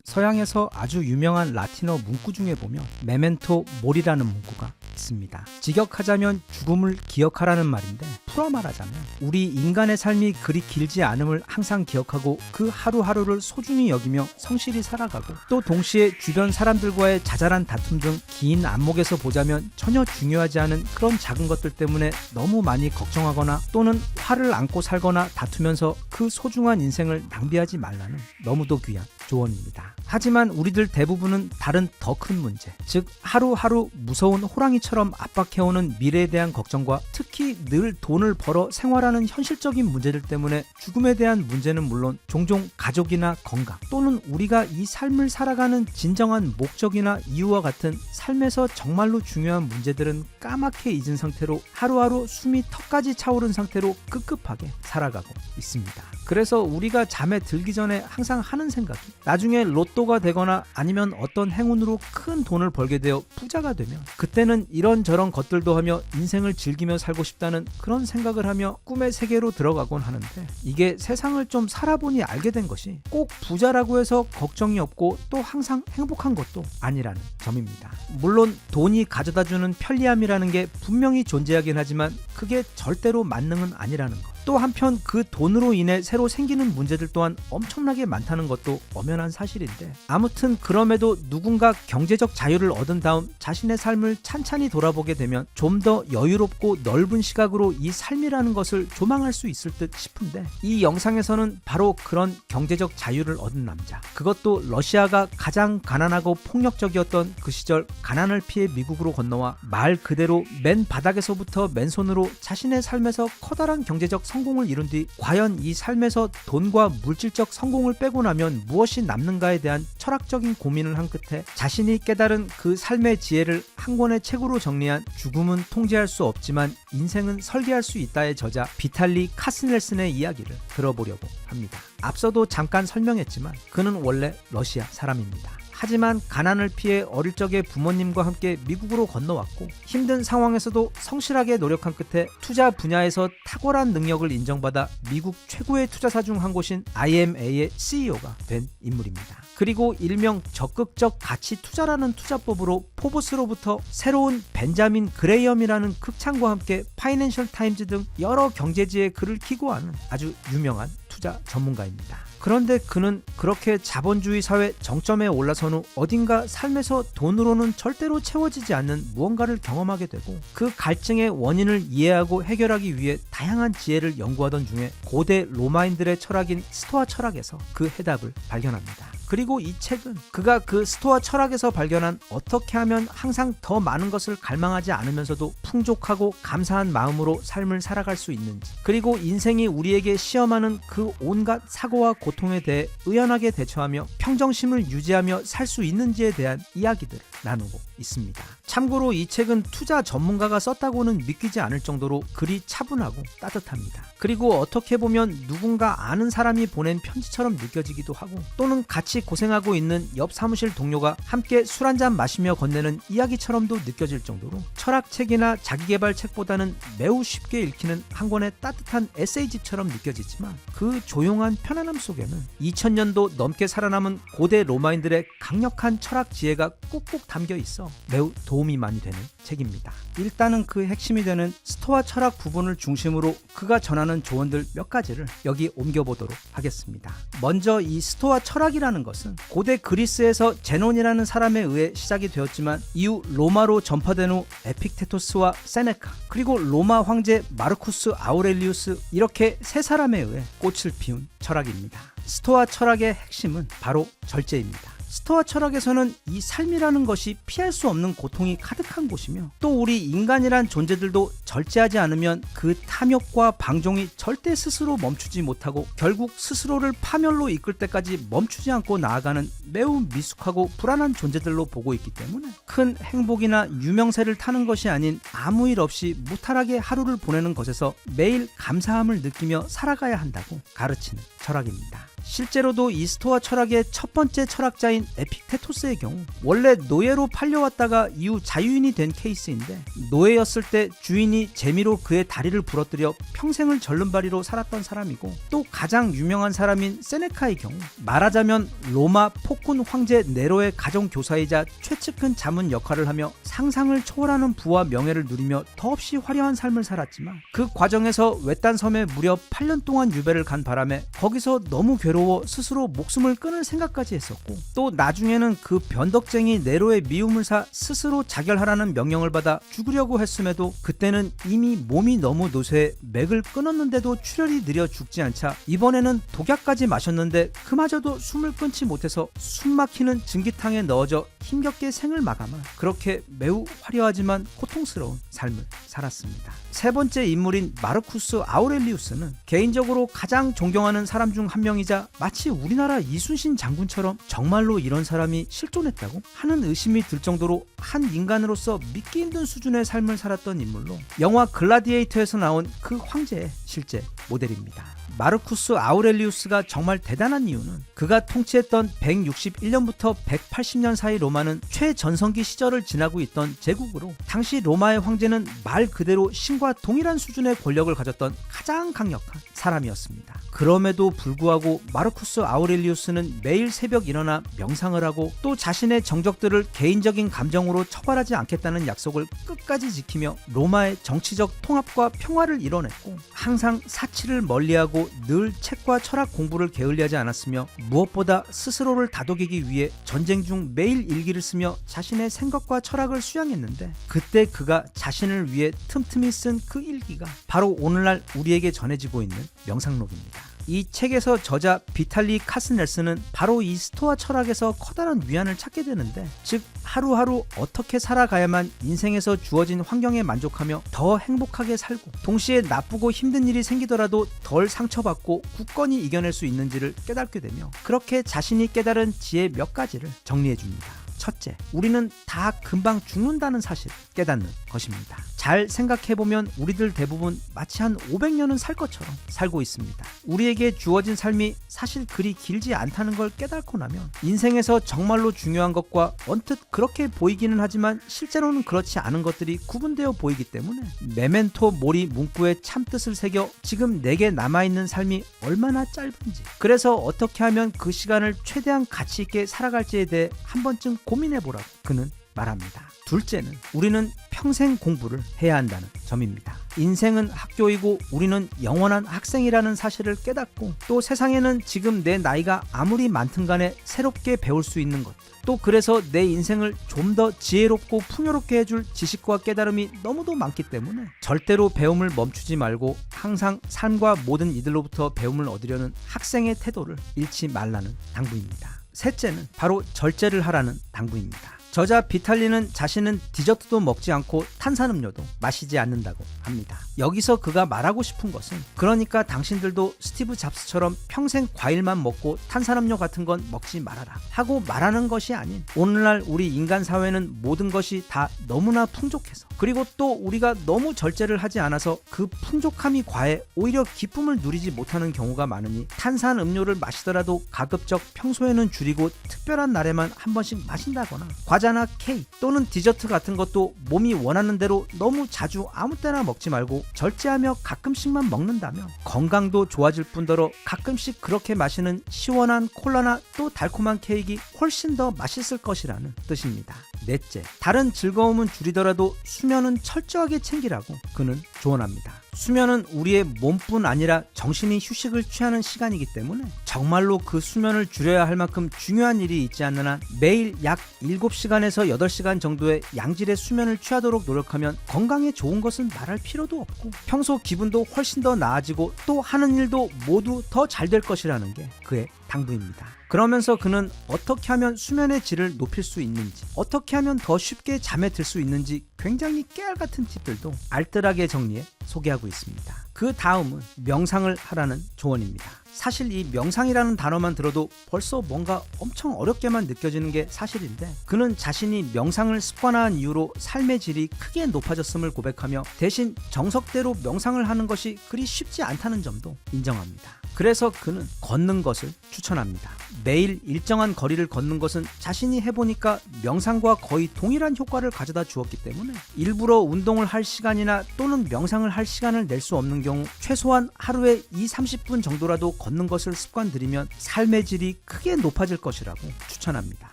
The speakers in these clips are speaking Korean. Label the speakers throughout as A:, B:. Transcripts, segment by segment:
A: 서양에서 아주 유명한 라틴어 문구 중에 보면 메멘토 모리라는 문구가 있습니다. 직역하자면 죽음을 기억하라는 말인데 풀어 말하자면 우리 인간의 삶이 그리 길지 않음을 항상 기억하고 그 하루하루를 소중히 여기며 성실히 살아가고 또 동시에 주변 사람들과의 자잘한 다툼 등 긴 안목에서 보자면 전혀 중요하지 않은 그런 작은 것들 때문에 너무 많이 걱정하거나 또는 화를 안고 살거나 다투면서 그 소중한 인생을 낭비하지 말라는 너무도 귀한 조언입니다. 하지만 우리들 대부분은 다른 더 큰 문제, 즉 하루하루 무서운 호랑이처럼 압박해오는 미래에 대한 걱정과 특히 늘 돈을 벌어 생활하는 현실적인 문제들 때문에 죽음에 대한 문제는 물론 종종 가족이나 건강 또는 우리가 이 삶을 살아가는 진정한 목적이나 이유와 같은 삶에서 정말로 중요한 문제들은 까맣게 잊은 상태로 하루하루 숨이 턱까지 차오른 상태로 급급하게 살아가고 있습니다. 그래서 우리가 잠에 들기 전에 항상 하는 생각이 나중에 로또가 되거나 아니면 어떤 행운으로 큰 돈을 벌게 되어 부자가 되면 그때는 이런저런 것들도 하며 인생을 즐기며 살고 싶다는 그런 생각을 하며 꿈의 세계로 들어가곤 하는데 이게 세상을 좀 살아보니 알게 된 것이 꼭 부자라고 해서 걱정이 없고 또 항상 행복한 것도 아니라는 점입니다. 물론 돈이 가져다주는 편리함이라는 게 분명히 존재하긴 하지만 그게 절대로 만능은 아니라는 것. 또 한편 그 돈으로 인해 새로 생기는 문제들 또한 엄청나게 많다는 것도 엄연한 사실인데 아무튼 그럼에도 누군가 경제적 자유를 얻은 다음 자신의 삶을 찬찬히 돌아보게 되면 좀 더 여유롭고 넓은 시각으로 이 삶이라는 것을 조망할 수 있을 듯 싶은데 이 영상에서는 바로 그런 경제적 자유를 얻은 남자, 그것도 러시아가 가장 가난하고 폭력적이었던 그 시절 가난을 피해 미국으로 건너와 말 그대로 맨 바닥에서부터 맨손으로 자신의 삶에서 커다란 경제적 성공을 이룬 뒤 과연 이 삶에서 돈과 물질적 성공을 빼고 나면 무엇이 남는가에 대한 철학적인 고민을 한 끝에 자신이 깨달은 그 삶의 지혜를 한 권의 책으로 정리한 죽음은 통제할 수 없지만 인생은 설계할 수 있다의 저자 비탈리 카스넬슨의 이야기를 들어보려고 합니다. 앞서도 잠깐 설명했지만 그는 원래 러시아 사람입니다. 하지만 가난을 피해 어릴 적에 부모님과 함께 미국으로 건너왔고 힘든 상황에서도 성실하게 노력한 끝에 투자 분야에서 탁월한 능력을 인정받아 미국 최고의 투자사 중 한 곳인 IMA의 CEO가 된 인물입니다. 그리고 일명 적극적 가치 투자라는 투자법으로 포브스로부터 새로운 벤자민 그레이엄이라는 극찬과 함께 파이낸셜 타임즈 등 여러 경제지에 글을 기고하는 아주 유명한 투자 전문가입니다. 그런데 그는 그렇게 자본주의 사회 정점에 올라선 후 어딘가 삶에서 돈으로는 절대로 채워지지 않는 무언가를 경험하게 되고 그 갈증의 원인을 이해하고 해결하기 위해 다양한 지혜를 연구하던 중에 고대 로마인들의 철학인 스토아 철학에서 그 해답을 발견합니다. 그리고 이 책은 그가 그 스토아 철학에서 발견한 어떻게 하면 항상 더 많은 것을 갈망하지 않으면서도 풍족하고 감사한 마음으로 삶을 살아갈 수 있는지, 그리고 인생이 우리에게 시험하는 그 온갖 사고와 고통에 대해 의연하게 대처하며 평정심을 유지하며 살 수 있는지에 대한 이야기들을 나누고 있습니다. 참고로 이 책은 투자 전문가가 썼다고는 믿기지 않을 정도로 글이 차분하고 따뜻합니다. 그리고 어떻게 보면 누군가 아는 사람이 보낸 편지처럼 느껴지기도 하고 또는 같이 고생하고 있는 옆 사무실 동료가 함께 술 한잔 마시며 건네는 이야기처럼도 느껴질 정도로 철학책이나 자기계발 책보다는 매우 쉽게 읽히는 한 권의 따뜻한 에세이집처럼 느껴지지만 그 조용한 편안함 속에는 2000년도 넘게 살아남은 고대 로마인들의 강력한 철학 지혜가 꾹꾹 담겨 있어 매우 도움이 많이 되는 책입니다. 일단은 그 핵심이 되는 스토아 철학 부분을 중심으로 그가 전하는 조언들 몇 가지를 여기 옮겨보도록 하겠습니다. 먼저 이 스토아 철학이라는 것은 고대 그리스에서 제논이라는 사람에 의해 시작이 되었지만 이후 로마로 전파된 후 에픽테토스와 세네카 그리고 로마 황제 마르쿠스 아우렐리우스 이렇게 세 사람에 의해 꽃을 피운 철학입니다. 스토아 철학의 핵심은 바로 절제입니다. 스토아 철학에서는 이 삶이라는 것이 피할 수 없는 고통이 가득한 곳이며 또 우리 인간이란 존재들도 절제하지 않으면 그 탐욕과 방종이 절대 스스로 멈추지 못하고 결국 스스로를 파멸로 이끌 때까지 멈추지 않고 나아가는 매우 미숙하고 불안한 존재들로 보고 있기 때문에 큰 행복이나 유명세를 타는 것이 아닌 아무 일 없이 무탈하게 하루를 보내는 것에서 매일 감사함을 느끼며 살아가야 한다고 가르치는 철학입니다. 실제로도 이 스토아 철학의 첫 번째 철학자인 에픽테토스의 경우 원래 노예로 팔려왔다가 이후 자유인이 된 케이스인데, 노예였을 때 주인이 재미로 그의 다리를 부러뜨려 평생을 절름발이로 살았던 사람이고, 또 가장 유명한 사람인 세네카의 경우 말하자면 로마 폭군 황제 네로의 가정교사이자 최측근 자문 역할을 하며 상상을 초월하는 부와 명예를 누리며 더없이 화려한 삶을 살았지만, 그 과정에서 외딴 섬에 무려 8년 동안 유배를 간 바람에 거기서 너무 괴로워 스스로 목숨을 끊을 생각까지 했었고, 또 나중에는 그 변덕쟁이 네로의 미움을 사 스스로 자결하라는 명령을 받아 죽으려고 했음에도 그때는 이미 몸이 너무 노쇠해 맥을 끊었는데도 출혈이 느려 죽지 않자 이번에는 독약까지 마셨는데 그마저도 숨을 끊지 못해서 숨막히는 증기탕에 넣어져 힘겹게 생을 마감한, 그렇게 매우 화려하지만 고통스러운 삶을 살았습니다. 세 번째 인물인 마르쿠스 아우렐리우스는 개인적으로 가장 존경하는 사람 중 한 명이자 마치 우리나라 이순신 장군처럼 정말로 이런 사람이 실존했다고 하는 의심이 들 정도로 한 인간으로서 믿기 힘든 수준의 삶을 살았던 인물로 영화 글라디에이터에서 나온 그 황제의 실제 모델입니다. 마르쿠스 아우렐리우스가 정말 대단한 이유는 그가 통치했던 161년부터 180년 사이 로마는 최전성기 시절을 지나고 있던 제국으로, 당시 로마의 황제는 말 그대로 신과 동일한 수준의 권력을 가졌던 가장 강력한 사람이었습니다. 그럼에도 불구하고 마르쿠스 아우렐리우스는 매일 새벽 일어나 명상을 하고, 또 자신의 정적들을 개인적인 감정으로 처벌하지 않겠다는 약속을 끝까지 지키며 로마의 정치적 통합과 평화를 이뤄냈고, 항상 사치를 멀리하고 늘 책과 철학 공부를 게을리하지 않았으며, 무엇보다 스스로를 다독이기 위해 전쟁 중 매일 일기를 쓰며 자신의 생각과 철학을 수양했는데, 그때 그가 자신을 위해 틈틈이 쓴 그 일기가 바로 오늘날 우리에게 전해지고 있는 명상록입니다. 이 책에서 저자 비탈리 카스넬스는 바로 이 스토아 철학에서 커다란 위안을 찾게 되는데, 즉 하루하루 어떻게 살아가야만 인생에서 주어진 환경에 만족하며 더 행복하게 살고, 동시에 나쁘고 힘든 일이 생기더라도 덜 상처받고 굳건히 이겨낼 수 있는지를 깨닫게 되며, 그렇게 자신이 깨달은 지혜 몇 가지를 정리해 줍니다. 첫째, 우리는 다 금방 죽는다는 사실을 깨닫는 것입니다. 잘 생각해보면 우리들 대부분 마치 한 500년은 살 것처럼 살고 있습니다. 우리에게 주어진 삶이 사실 그리 길지 않다는 걸 깨닫고 나면 인생에서 정말로 중요한 것과 언뜻 그렇게 보이기는 하지만 실제로는 그렇지 않은 것들이 구분되어 보이기 때문에 메멘토 모리 문구에 참뜻을 새겨 지금 내게 남아있는 삶이 얼마나 짧은지, 그래서 어떻게 하면 그 시간을 최대한 가치 있게 살아갈지에 대해 한 번쯤 고민해보라고 그는 말합니다. 둘째는 우리는 평생 공부를 해야 한다는 점입니다. 인생은 학교이고 우리는 영원한 학생이라는 사실을 깨닫고, 또 세상에는 지금 내 나이가 아무리 많든 간에 새롭게 배울 수 있는 것, 또 그래서 내 인생을 좀 더 지혜롭고 풍요롭게 해줄 지식과 깨달음이 너무도 많기 때문에 절대로 배움을 멈추지 말고 항상 삶과 모든 이들로부터 배움을 얻으려는 학생의 태도를 잃지 말라는 당부입니다. 셋째는 바로 절제를 하라는 당부입니다. 저자 비탈리는 자신은 디저트도 먹지 않고 탄산음료도 마시지 않는다고 합니다. 여기서 그가 말하고 싶은 것은, 그러니까 당신들도 스티브 잡스처럼 평생 과일만 먹고 탄산음료 같은 건 먹지 말아라 하고 말하는 것이 아닌, 오늘날 우리 인간 사회는 모든 것이 다 너무나 풍족해서, 그리고 또 우리가 너무 절제를 하지 않아서 그 풍족함이 과해 오히려 기쁨을 누리지 못하는 경우가 많으니, 탄산음료를 마시더라도 가급적 평소에는 줄이고 특별한 날에만 한 번씩 마신다거나, 과자나 케이크 또는 디저트 같은 것도 몸이 원하는 대로 너무 자주 아무 때나 먹지 말고 절제하며 가끔씩만 먹는다면 건강도 좋아질 뿐더러 가끔씩 그렇게 마시는 시원한 콜라나 또 달콤한 케이크가 훨씬 더 맛있을 것이라는 뜻입니다. 넷째, 다른 즐거움은 줄이더라도 수면은 철저하게 챙기라고 그는 조언합니다. 수면은 우리의 몸뿐 아니라 정신이 휴식을 취하는 시간이기 때문에 정말로 그 수면을 줄여야 할 만큼 중요한 일이 있지 않는 한 매일 약 7시간에서 8시간 정도의 양질의 수면을 취하도록 노력하면 건강에 좋은 것은 말할 필요도 없고, 평소 기분도 훨씬 더 나아지고 또 하는 일도 모두 더 잘 될 것이라는 게 그의 당부입니다. 그러면서 그는 어떻게 하면 수면의 질을 높일 수 있는지, 어떻게 하면 더 쉽게 잠에 들 수 있는지 굉장히 깨알같은 팁들도 알뜰하게 정리해 소개하고 있습니다. 그 다음은 명상을 하라는 조언입니다. 사실 이 명상이라는 단어만 들어도 벌써 뭔가 엄청 어렵게만 느껴지는 게 사실인데, 그는 자신이 명상을 습관화한 이후로 삶의 질이 크게 높아졌음을 고백하며 대신 정석대로 명상을 하는 것이 그리 쉽지 않다는 점도 인정합니다. 그래서 그는 걷는 것을 추천합니다. 매일 일정한 거리를 걷는 것은 자신이 해보니까 명상과 거의 동일한 효과를 가져다 주었기 때문에 일부러 운동을 할 시간이나 또는 명상을 할 시간을 낼 수 없는 경우 최소한 하루에 20-30분 정도라도 걷는 것을 습관들이면 삶의 질이 크게 높아질 것이라고 추천합니다.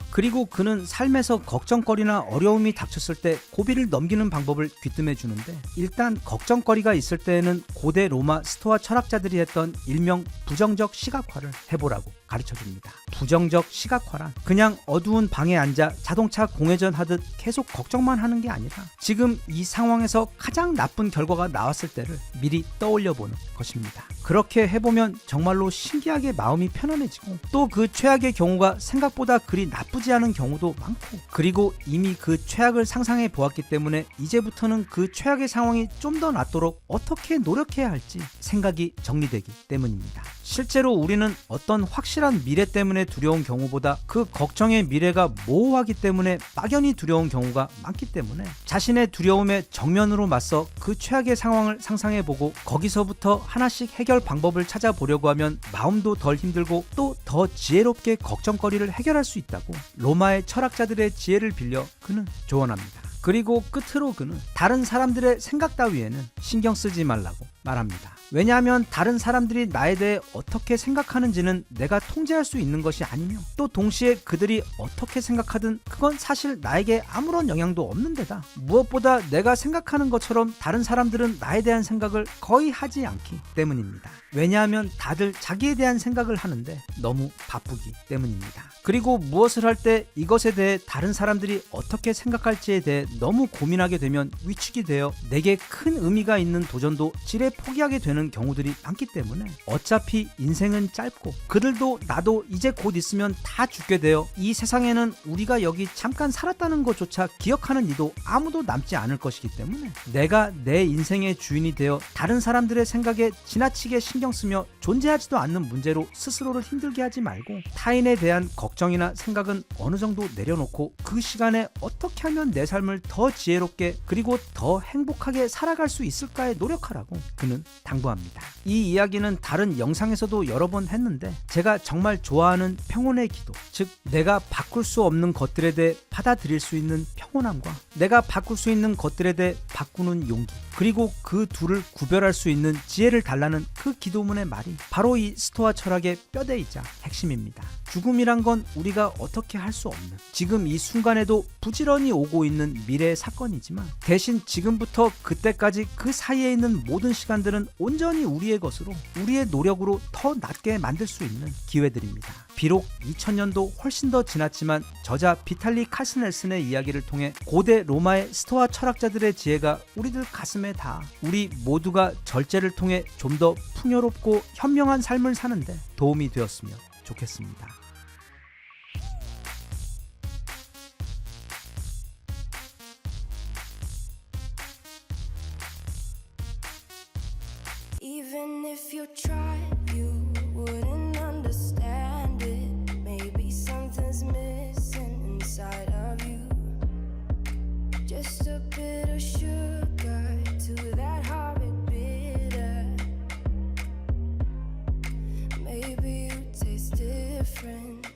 A: 그리고 그는 삶에서 걱정거리나 어려움이 닥쳤을 때 고비를 넘기는 방법을 귀뜸해 주는데, 일단 걱정거리가 있을 때에는 고대 로마 스토아 철학자들이 했던 일명 부정적 시각화를 해보라고 가르쳐 줍니다. 부정적 시각화란 그냥 어두운 방에 앉아 자동차 공회전 하듯 계속 걱정만 하는 게 아니라 지금 이 상황에서 가장 나쁜 결과가 나왔을 때를 미리 떠올려 보는 것입니다. 그렇게 해보면 정말로 신기하게 마음이 편안해지고, 또 그 최악의 경우가 생각보다 그리 나쁘지 않은 경우도 많고, 그리고 이미 그 최악을 상상해 보았기 때문에 이제부터는 그 최악의 상황이 좀 더 낫도록 어떻게 노력해야 할지 생각이 정리되기 때문입니다. 실제로 우리는 어떤 확실한 미래 때문에 두려운 경우보다 그 걱정의 미래가 모호하기 때문에 막연히 두려운 경우가 많기 때문에 자신의 두려움에 정면으로 맞서 그 최악의 상황을 상상해보고 거기서부터 하나씩 해결 방법을 찾아보려고 하면 마음도 덜 힘들고 또 더 지혜롭게 걱정거리를 해결할 수 있다고 로마의 철학자들의 지혜를 빌려 그는 조언합니다. 그리고 끝으로 그는 다른 사람들의 생각 따위에는 신경 쓰지 말라고 말합니다. 왜냐하면 다른 사람들이 나에 대해 어떻게 생각하는지는 내가 통제할 수 있는 것이 아니며, 또 동시에 그들이 어떻게 생각하든 그건 사실 나에게 아무런 영향도 없는 데다 무엇보다 내가 생각하는 것처럼 다른 사람들은 나에 대한 생각을 거의 하지 않기 때문입니다. 왜냐하면 다들 자기에 대한 생각을 하는데 너무 바쁘기 때문입니다. 그리고 무엇을 할 때 이것에 대해 다른 사람들이 어떻게 생각할지에 대해 너무 고민하게 되면 위축이 되어 내게 큰 의미가 있는 도전도 지레 포기하게 되는 경우들이 많기 때문에 어차피 인생은 짧고 그들도 나도 이제 곧 있으면 다 죽게 되어 이 세상에는 우리가 여기 잠깐 살았다는 것조차 기억하는 이도 아무도 남지 않을 것이기 때문에 내가 내 인생의 주인이 되어 다른 사람들의 생각에 지나치게 신경 쓰며 존재하지도 않는 문제로 스스로를 힘들게 하지 말고, 타인에 대한 걱정이나 생각은 어느 정도 내려놓고 그 시간에 어떻게 하면 내 삶을 더 지혜롭게 그리고 더 행복하게 살아갈 수 있을까에 노력하라고 그는 당부합니다. 이 이야기는 다른 영상에서도 여러 번 했는데, 제가 정말 좋아하는 평온의 기도, 즉 내가 바꿀 수 없는 것들에 대해 받아들일 수 있는 평온함과 내가 바꿀 수 있는 것들에 대해 바꾸는 용기, 그리고 그 둘을 구별할 수 있는 지혜를 달라는 그 기도문의 말이 바로 이 스토아 철학의 뼈대이자 핵심입니다. 죽음이란 건 우리가 어떻게 할 수 없는, 지금 이 순간에도 부지런히 오고 있는 미래의 사건이지만, 대신 지금부터 그때까지 그 사이에 있는 모든 시간들은 온전히 우리의 것으로 우리의 노력으로 더 낫게 만들 수 있는 기회들입니다. 비록 2000년도 훨씬 더 지났지만 저자 비탈리 카스넬슨의 이야기를 통해 고대 로마의 스토아 철학자들의 지혜가 우리들 가슴에 닿아 우리 모두가 절제를 통해 좀 더 풍요롭고 현명한 삶을 사는데 도움이 되었으면 좋겠습니다.
B: Even if you tried, you wouldn't understand it. Maybe something's missing inside of you. Just a bit of sugar to that horrid bitter. Maybe you taste different.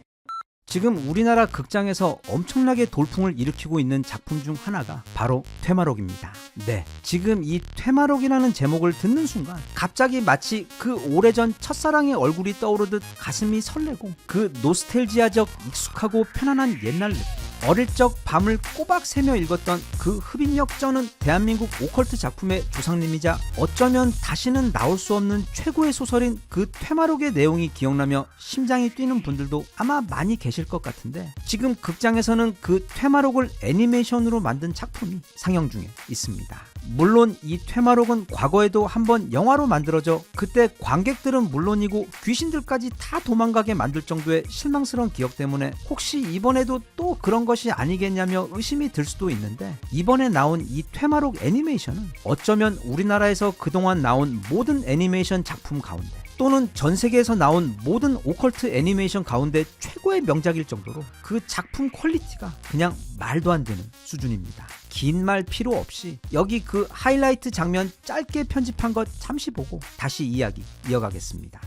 A: 지금 우리나라 극장에서 엄청나게 돌풍을 일으키고 있는 작품 중 하나가 바로 퇴마록입니다. 네, 지금 이 퇴마록이라는 제목을 듣는 순간 갑자기 마치 그 오래전 첫사랑의 얼굴이 떠오르듯 가슴이 설레고, 그 노스텔지아적 익숙하고 편안한 옛날 느낌, 어릴 적 밤을 꼬박 새며 읽었던 그 흡입력 쩌는 대한민국 오컬트 작품의 조상님이자 어쩌면 다시는 나올 수 없는 최고의 소설인 그 퇴마록의 내용이 기억나며 심장이 뛰는 분들도 아마 많이 계실 것 같은데, 지금 극장에서는 그 퇴마록을 애니메이션으로 만든 작품이 상영 중에 있습니다. 물론 이 퇴마록은 과거에도 한번 영화로 만들어져 그때 관객들은 물론이고 귀신들까지 다 도망가게 만들 정도의 실망스러운 기억 때문에 혹시 이번에도 또 그런 것이 아니겠냐며 의심이 들 수도 있는데, 이번에 나온 이 퇴마록 애니메이션은 어쩌면 우리나라에서 그동안 나온 모든 애니메이션 작품 가운데 또는 전 세계에서 나온 모든 오컬트 애니메이션 가운데 최고의 명작일 정도로 그 작품 퀄리티가 그냥 말도 안 되는 수준입니다. 긴 말 필요 없이 여기 그 하이라이트 장면 짧게 편집한 것 잠시 보고 다시 이야기 이어가겠습니다.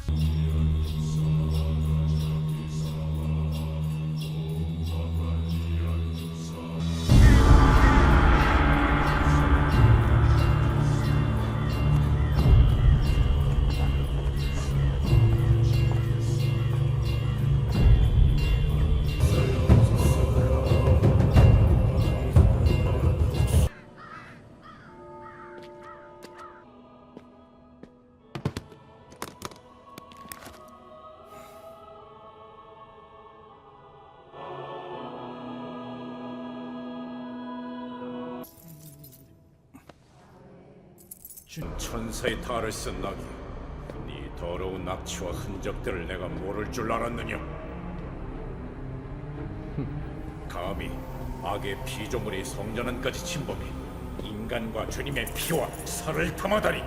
C: 천사의 탈을 쓴 낙이 네 더러운 악취와 흔적들을 내가 모를 줄 알았느냐? 감히 악의 피조물이 성전안까지 침범해 인간과 주님의 피와 살을 탐하다니.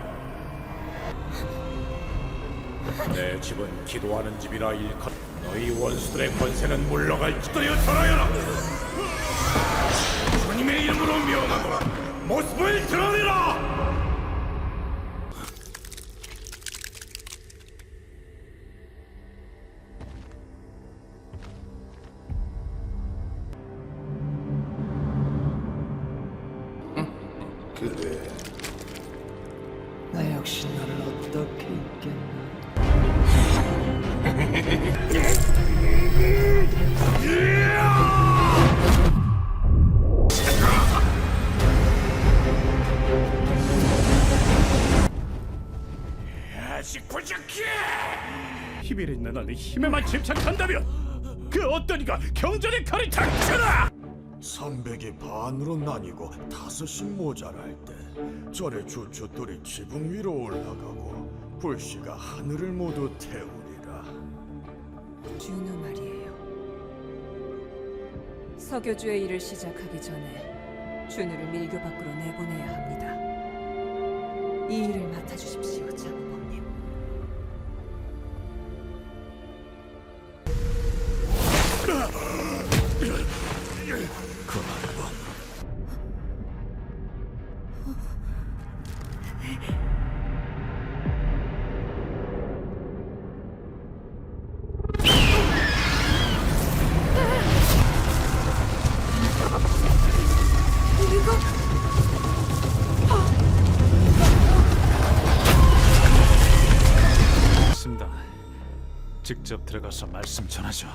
C: 내 집은 기도하는 집이라 일컫 너희 원수들의 권세는 물러갈지도여 전하여라. 주님의 이름으로 명하노라. 모습을 드러내라.
D: 그래,
E: 나 역시 너를 어떻게 잊겠나.
C: 아직 부족해. 힘이 있는 너는 힘에만 집착한다면 그 어떤 이가 경전의 칼을 닥쳐라.
D: 300이 반으로 나뉘고 5씩 모자랄 때 절의 주춧돌이 지붕 위로 올라가고 불씨가 하늘을 모두 태우리라.
F: 준우 말이에요. 서교주의 일을 시작하기 전에 준우를 밀교 밖으로 내보내야 합니다. 이 일을 맡아주십시오, 장우범님.
C: 있습니다. 직접 들어가서 말씀 전하죠.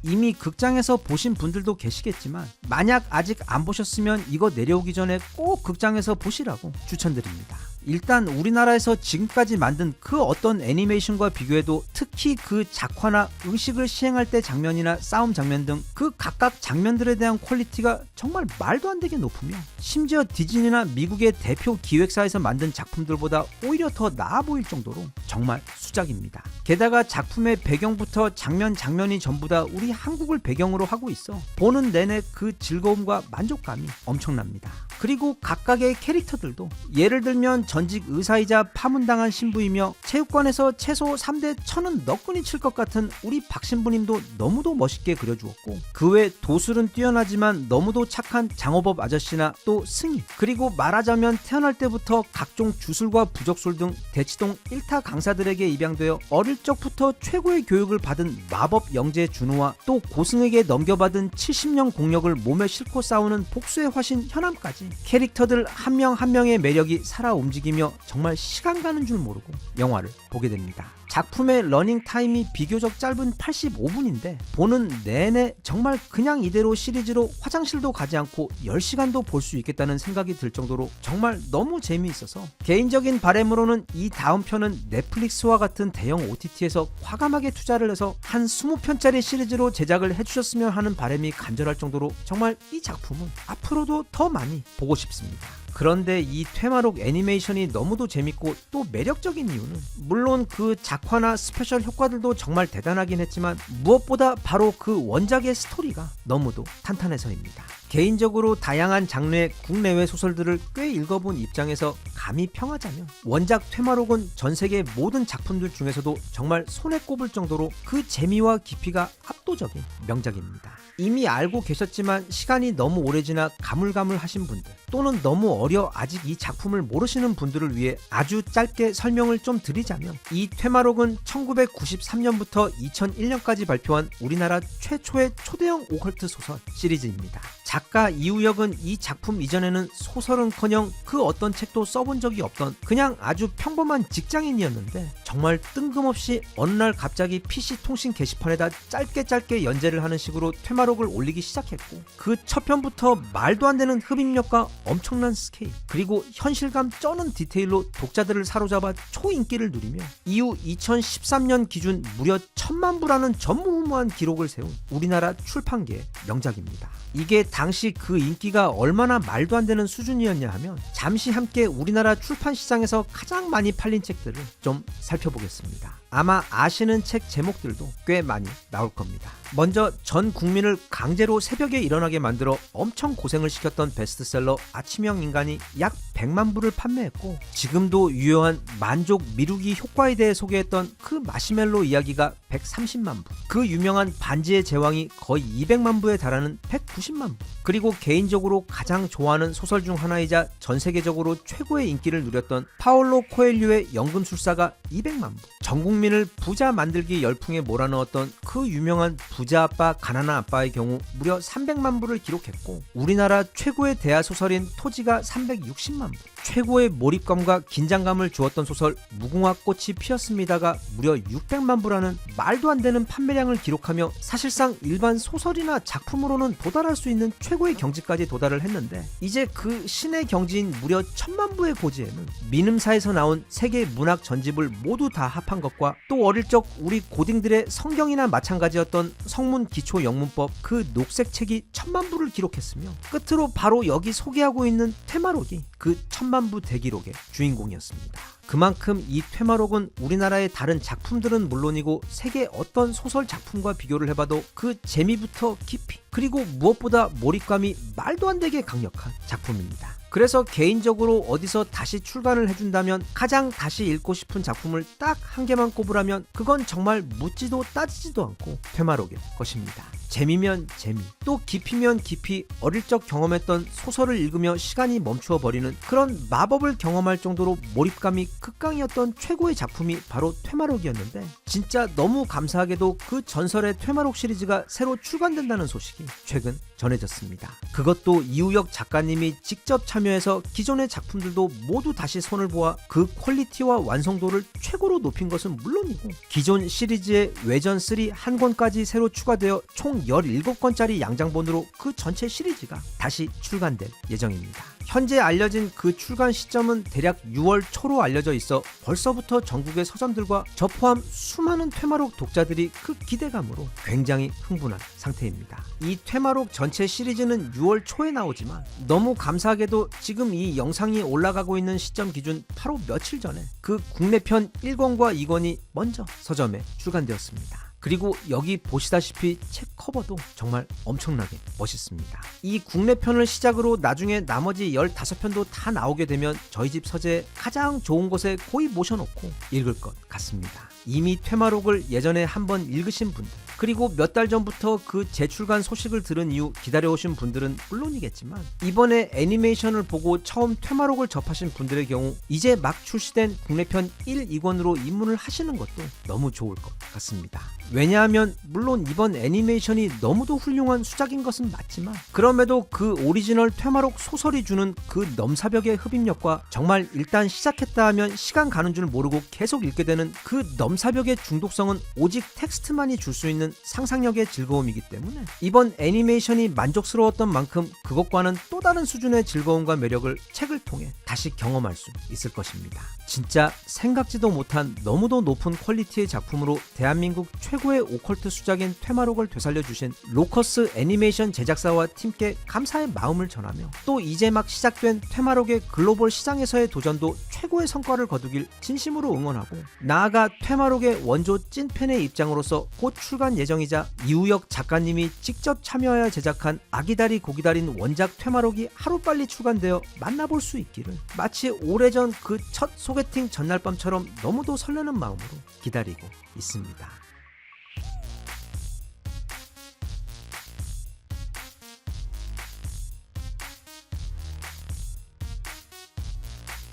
A: 이미 극장에서 보신 분들도 계시겠지만 만약 아직 안 보셨으면 이거 내려오기 전에 꼭 극장에서 보시라고 추천드립니다. 일단 우리나라에서 지금까지 만든 그 어떤 애니메이션과 비교해도 특히 그 작화나 의식을 시행할 때 장면이나 싸움 장면 등 그 각각 장면들에 대한 퀄리티가 정말 말도 안 되게 높으며 심지어 디즈니나 미국의 대표 기획사에서 만든 작품들보다 오히려 더 나아 보일 정도로 정말 수작입니다. 게다가 작품의 배경부터 장면이 전부 다 우리 한국을 배경으로 하고 있어 보는 내내 그 즐거움과 만족감이 엄청납니다. 그리고 각각의 캐릭터들도 예를 들면 전직 의사이자 파문당한 신부이며 체육관에서 최소 3대 1000은 너끈히 칠 것 같은 우리 박 신부님도 너무도 멋있게 그려주었고 그 외 도술은 뛰어나지만 너무도 착한 장호법 아저씨나 또 승희 그리고 말하자면 태어날 때부터 각종 주술과 부적술 등 대치동 1타 강사들에게 입양되어 어릴 적부터 최고의 교육을 받은 마법 영재 준우와 또 고승에게 넘겨받은 70년 공력을 몸에 싣고 싸우는 복수의 화신 현암까지 캐릭터들 한 명 한 명의 매력이 살아 움직이며 정말 시간 가는 줄 모르고 영화를 보게 됩니다. 작품의 러닝 타임이 비교적 짧은 85분인데 보는 내내 정말 그냥 이대로 시리즈로 화장실도 가지 않고 10시간도 볼 수 있겠다는 생각이 들 정도로 정말 너무 재미있어서 개인적인 바람으로는 이 다음 편은 넷플릭스와 같은 대형 OTT에서 과감하게 투자를 해서 한 20편짜리 시리즈로 제작을 해주셨으면 하는 바람이 간절할 정도로 정말 이 작품은 앞으로도 더 많이 보고 싶습니다. 그런데 이 퇴마록 애니메이션이 너무도 재밌고 또 매력적인 이유는 물론 그 작화나 스페셜 효과들도 정말 대단하긴 했지만 무엇보다 바로 그 원작의 스토리가 너무도 탄탄해서입니다. 개인적으로 다양한 장르의 국내외 소설들을 꽤 읽어본 입장에서 감히 평하자면 원작 퇴마록은 전 세계 모든 작품들 중에서도 정말 손에 꼽을 정도로 그 재미와 깊이가 압도적인 명작입니다. 이미 알고 계셨지만 시간이 너무 오래 지나 가물가물하신 분들 또는 너무 어려 아직 이 작품을 모르시는 분들을 위해 아주 짧게 설명을 좀 드리자면 이 퇴마록은 1993년부터 2001년까지 발표한 우리나라 최초의 초대형 오컬트 소설 시리즈입니다. 작가 이우혁은 이 작품 이전에는 소설은커녕 그 어떤 책도 써본 적이 없던 그냥 아주 평범한 직장인이었는데 정말 뜬금없이 어느 날 갑자기 PC 통신 게시판에다 짧게 연재를 하는 식으로 퇴마록을 올리기 시작했고, 그 첫 편부터 말도 안 되는 흡입력과 엄청난 스케일, 그리고 현실감 쩌는 디테일로 독자들을 사로잡아 초인기를 누리며 이후 2013년 기준 무려 1000만 부라는 전무후무한 기록을 세운 우리나라 출판계의 명작입니다. 이게 당시 그 인기가 얼마나 말도 안 되는 수준이었냐 하면, 잠시 함께 우리나라 출판 시장에서 가장 많이 팔린 책들을 좀 살펴보겠습니다. 아마 아시는 책 제목들도 꽤 많이 나올 겁니다. 먼저 전 국민을 강제로 새벽에 일어나게 만들어 엄청 고생을 시켰던 베스트셀러 아침형 인간이 약 100만 부를 판매했고, 지금도 유효한 만족 미루기 효과에 대해 소개했던 그 마시멜로 이야기가 130만 부, 그 유명한 반지의 제왕이 거의 200만 부에 달하는 190만 부, 그리고 개인적으로 가장 좋아하는 소설 중 하나이자 전 세계적으로 최고의 인기를 누렸던 파올로 코엘류의 연금술사가 200만 부, 전 국민을 부자 만들기 열풍에 몰아넣었던 그 유명한 부자 아빠 가난한 아빠의 경우 무려 300만 부를 기록했고, 우리나라 최고의 대하 소설인 토지가 360만 부, 최고의 몰입감과 긴장감을 주었던 소설 무궁화 꽃이 피었습니다가 무려 600만 부라는 말도 안 되는 판매량을 기록하며 사실상 일반 소설이나 작품으로는 도달할 수 있는 최고의 경지까지 도달을 했는데, 이제 그 신의 경지인 무려 1000만 부의 고지에는 민음사에서 나온 세계 문학 전집을 모두 다 합한 것과, 또 어릴 적 우리 고딩들의 성경이나 마찬가지였던 성문 기초 영문법 그 녹색 책이 1000만 부를 기록했으며, 끝으로 바로 여기 소개하고 있는 퇴마록이 그 1000만 부 대기록의 주인공이었습니다. 그만큼 이 퇴마록은 우리나라의 다른 작품들은 물론이고 세계 어떤 소설 작품과 비교를 해봐도 그 재미부터 깊이, 그리고 무엇보다 몰입감이 말도 안 되게 강력한 작품입니다. 그래서 개인적으로 어디서 다시 출간을 해준다면 가장 다시 읽고 싶은 작품을 딱 한 개만 꼽으라면 그건 정말 묻지도 따지지도 않고 퇴마록일 것입니다. 재미면 재미, 또 깊이면 깊이 어릴 적 경험했던 소설을 읽으며 시간이 멈추어 버리는 그런 마법을 경험할 정도로 몰입감이 극강이었던 최고의 작품이 바로 퇴마록이었는데, 진짜 너무 감사하게도 그 전설의 퇴마록 시리즈가 새로 출간된다는 소식이 최근 전해졌습니다. 그것도 이우혁 작가님이 직접 참여해서 기존의 작품들도 모두 다시 손을 보아 그 퀄리티와 완성도를 최고로 높인 것은 물론이고, 기존 시리즈의 외전 3 한 권까지 새로 추가되어 총 17권짜리 양장본으로 그 전체 시리즈가 다시 출간될 예정입니다. 현재 알려진 그 출간 시점은 대략 6월 초로 알려져 있어 벌써부터 전국의 서점들과 저 포함 수많은 퇴마록 독자들이 그 기대감으로 굉장히 흥분한 상태입니다. 이 퇴마록 전체 시리즈는 6월 초에 나오지만 너무 감사하게도 지금 이 영상이 올라가고 있는 시점 기준 바로 며칠 전에 그 국내편 1권과 2권이 먼저 서점에 출간되었습니다. 그리고 여기 보시다시피 책 커버도 정말 엄청나게 멋있습니다. 이 국내편을 시작으로 나중에 나머지 15편도 다 나오게 되면 저희 집 서재에 가장 좋은 곳에 거의 모셔놓고 읽을 것 같습니다. 이미 퇴마록을 예전에 한번 읽으신 분들, 그리고 몇 달 전부터 그 재출간 소식을 들은 이후 기다려오신 분들은 물론이겠지만, 이번에 애니메이션을 보고 처음 퇴마록을 접하신 분들의 경우 이제 막 출시된 국내편 1, 2권으로 입문을 하시는 것도 너무 좋을 것 같습니다. 왜냐하면 물론 이번 애니메이션이 너무도 훌륭한 수작인 것은 맞지만, 그럼에도 그 오리지널 퇴마록 소설이 주는 그 넘사벽의 흡입력과 정말 일단 시작했다 하면 시간 가는 줄 모르고 계속 읽게 되는 그 넘사벽의 중독성은 오직 텍스트만이 줄 수 있는 상상력의 즐거움이기 때문에, 이번 애니메이션이 만족스러웠던 만큼 그것과는 또 다른 수준의 즐거움과 매력을 책을 통해 다시 경험할 수 있을 것입니다. 진짜 생각지도 못한 너무도 높은 퀄리티의 작품으로 대한민국 최고의 오컬트 수작인 퇴마록을 되살려주신 로커스 애니메이션 제작사와 팀께 감사의 마음을 전하며, 또 이제 막 시작된 퇴마록의 글로벌 시장에서의 도전도 최고의 성과를 거두길 진심으로 응원하고, 나아가 퇴마록의 원조 찐팬의 입장으로서 곧 출간 예정이자 이우혁 작가님이 직접 참여하여 제작한 아기다리 고기다린 원작 퇴마록이 하루빨리 출간되어 만나볼 수 있기를 마치 오래전 그 첫 소개팅 전날 밤처럼 너무도 설레는 마음으로 기다리고 있습니다.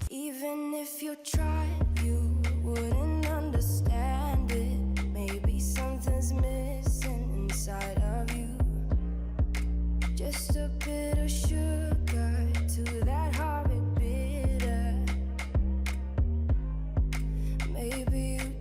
B: Even if you tried, you wouldn't understand it. Maybe something's missing inside of you. Just a bit of sugar to that horrid bitter. Maybe you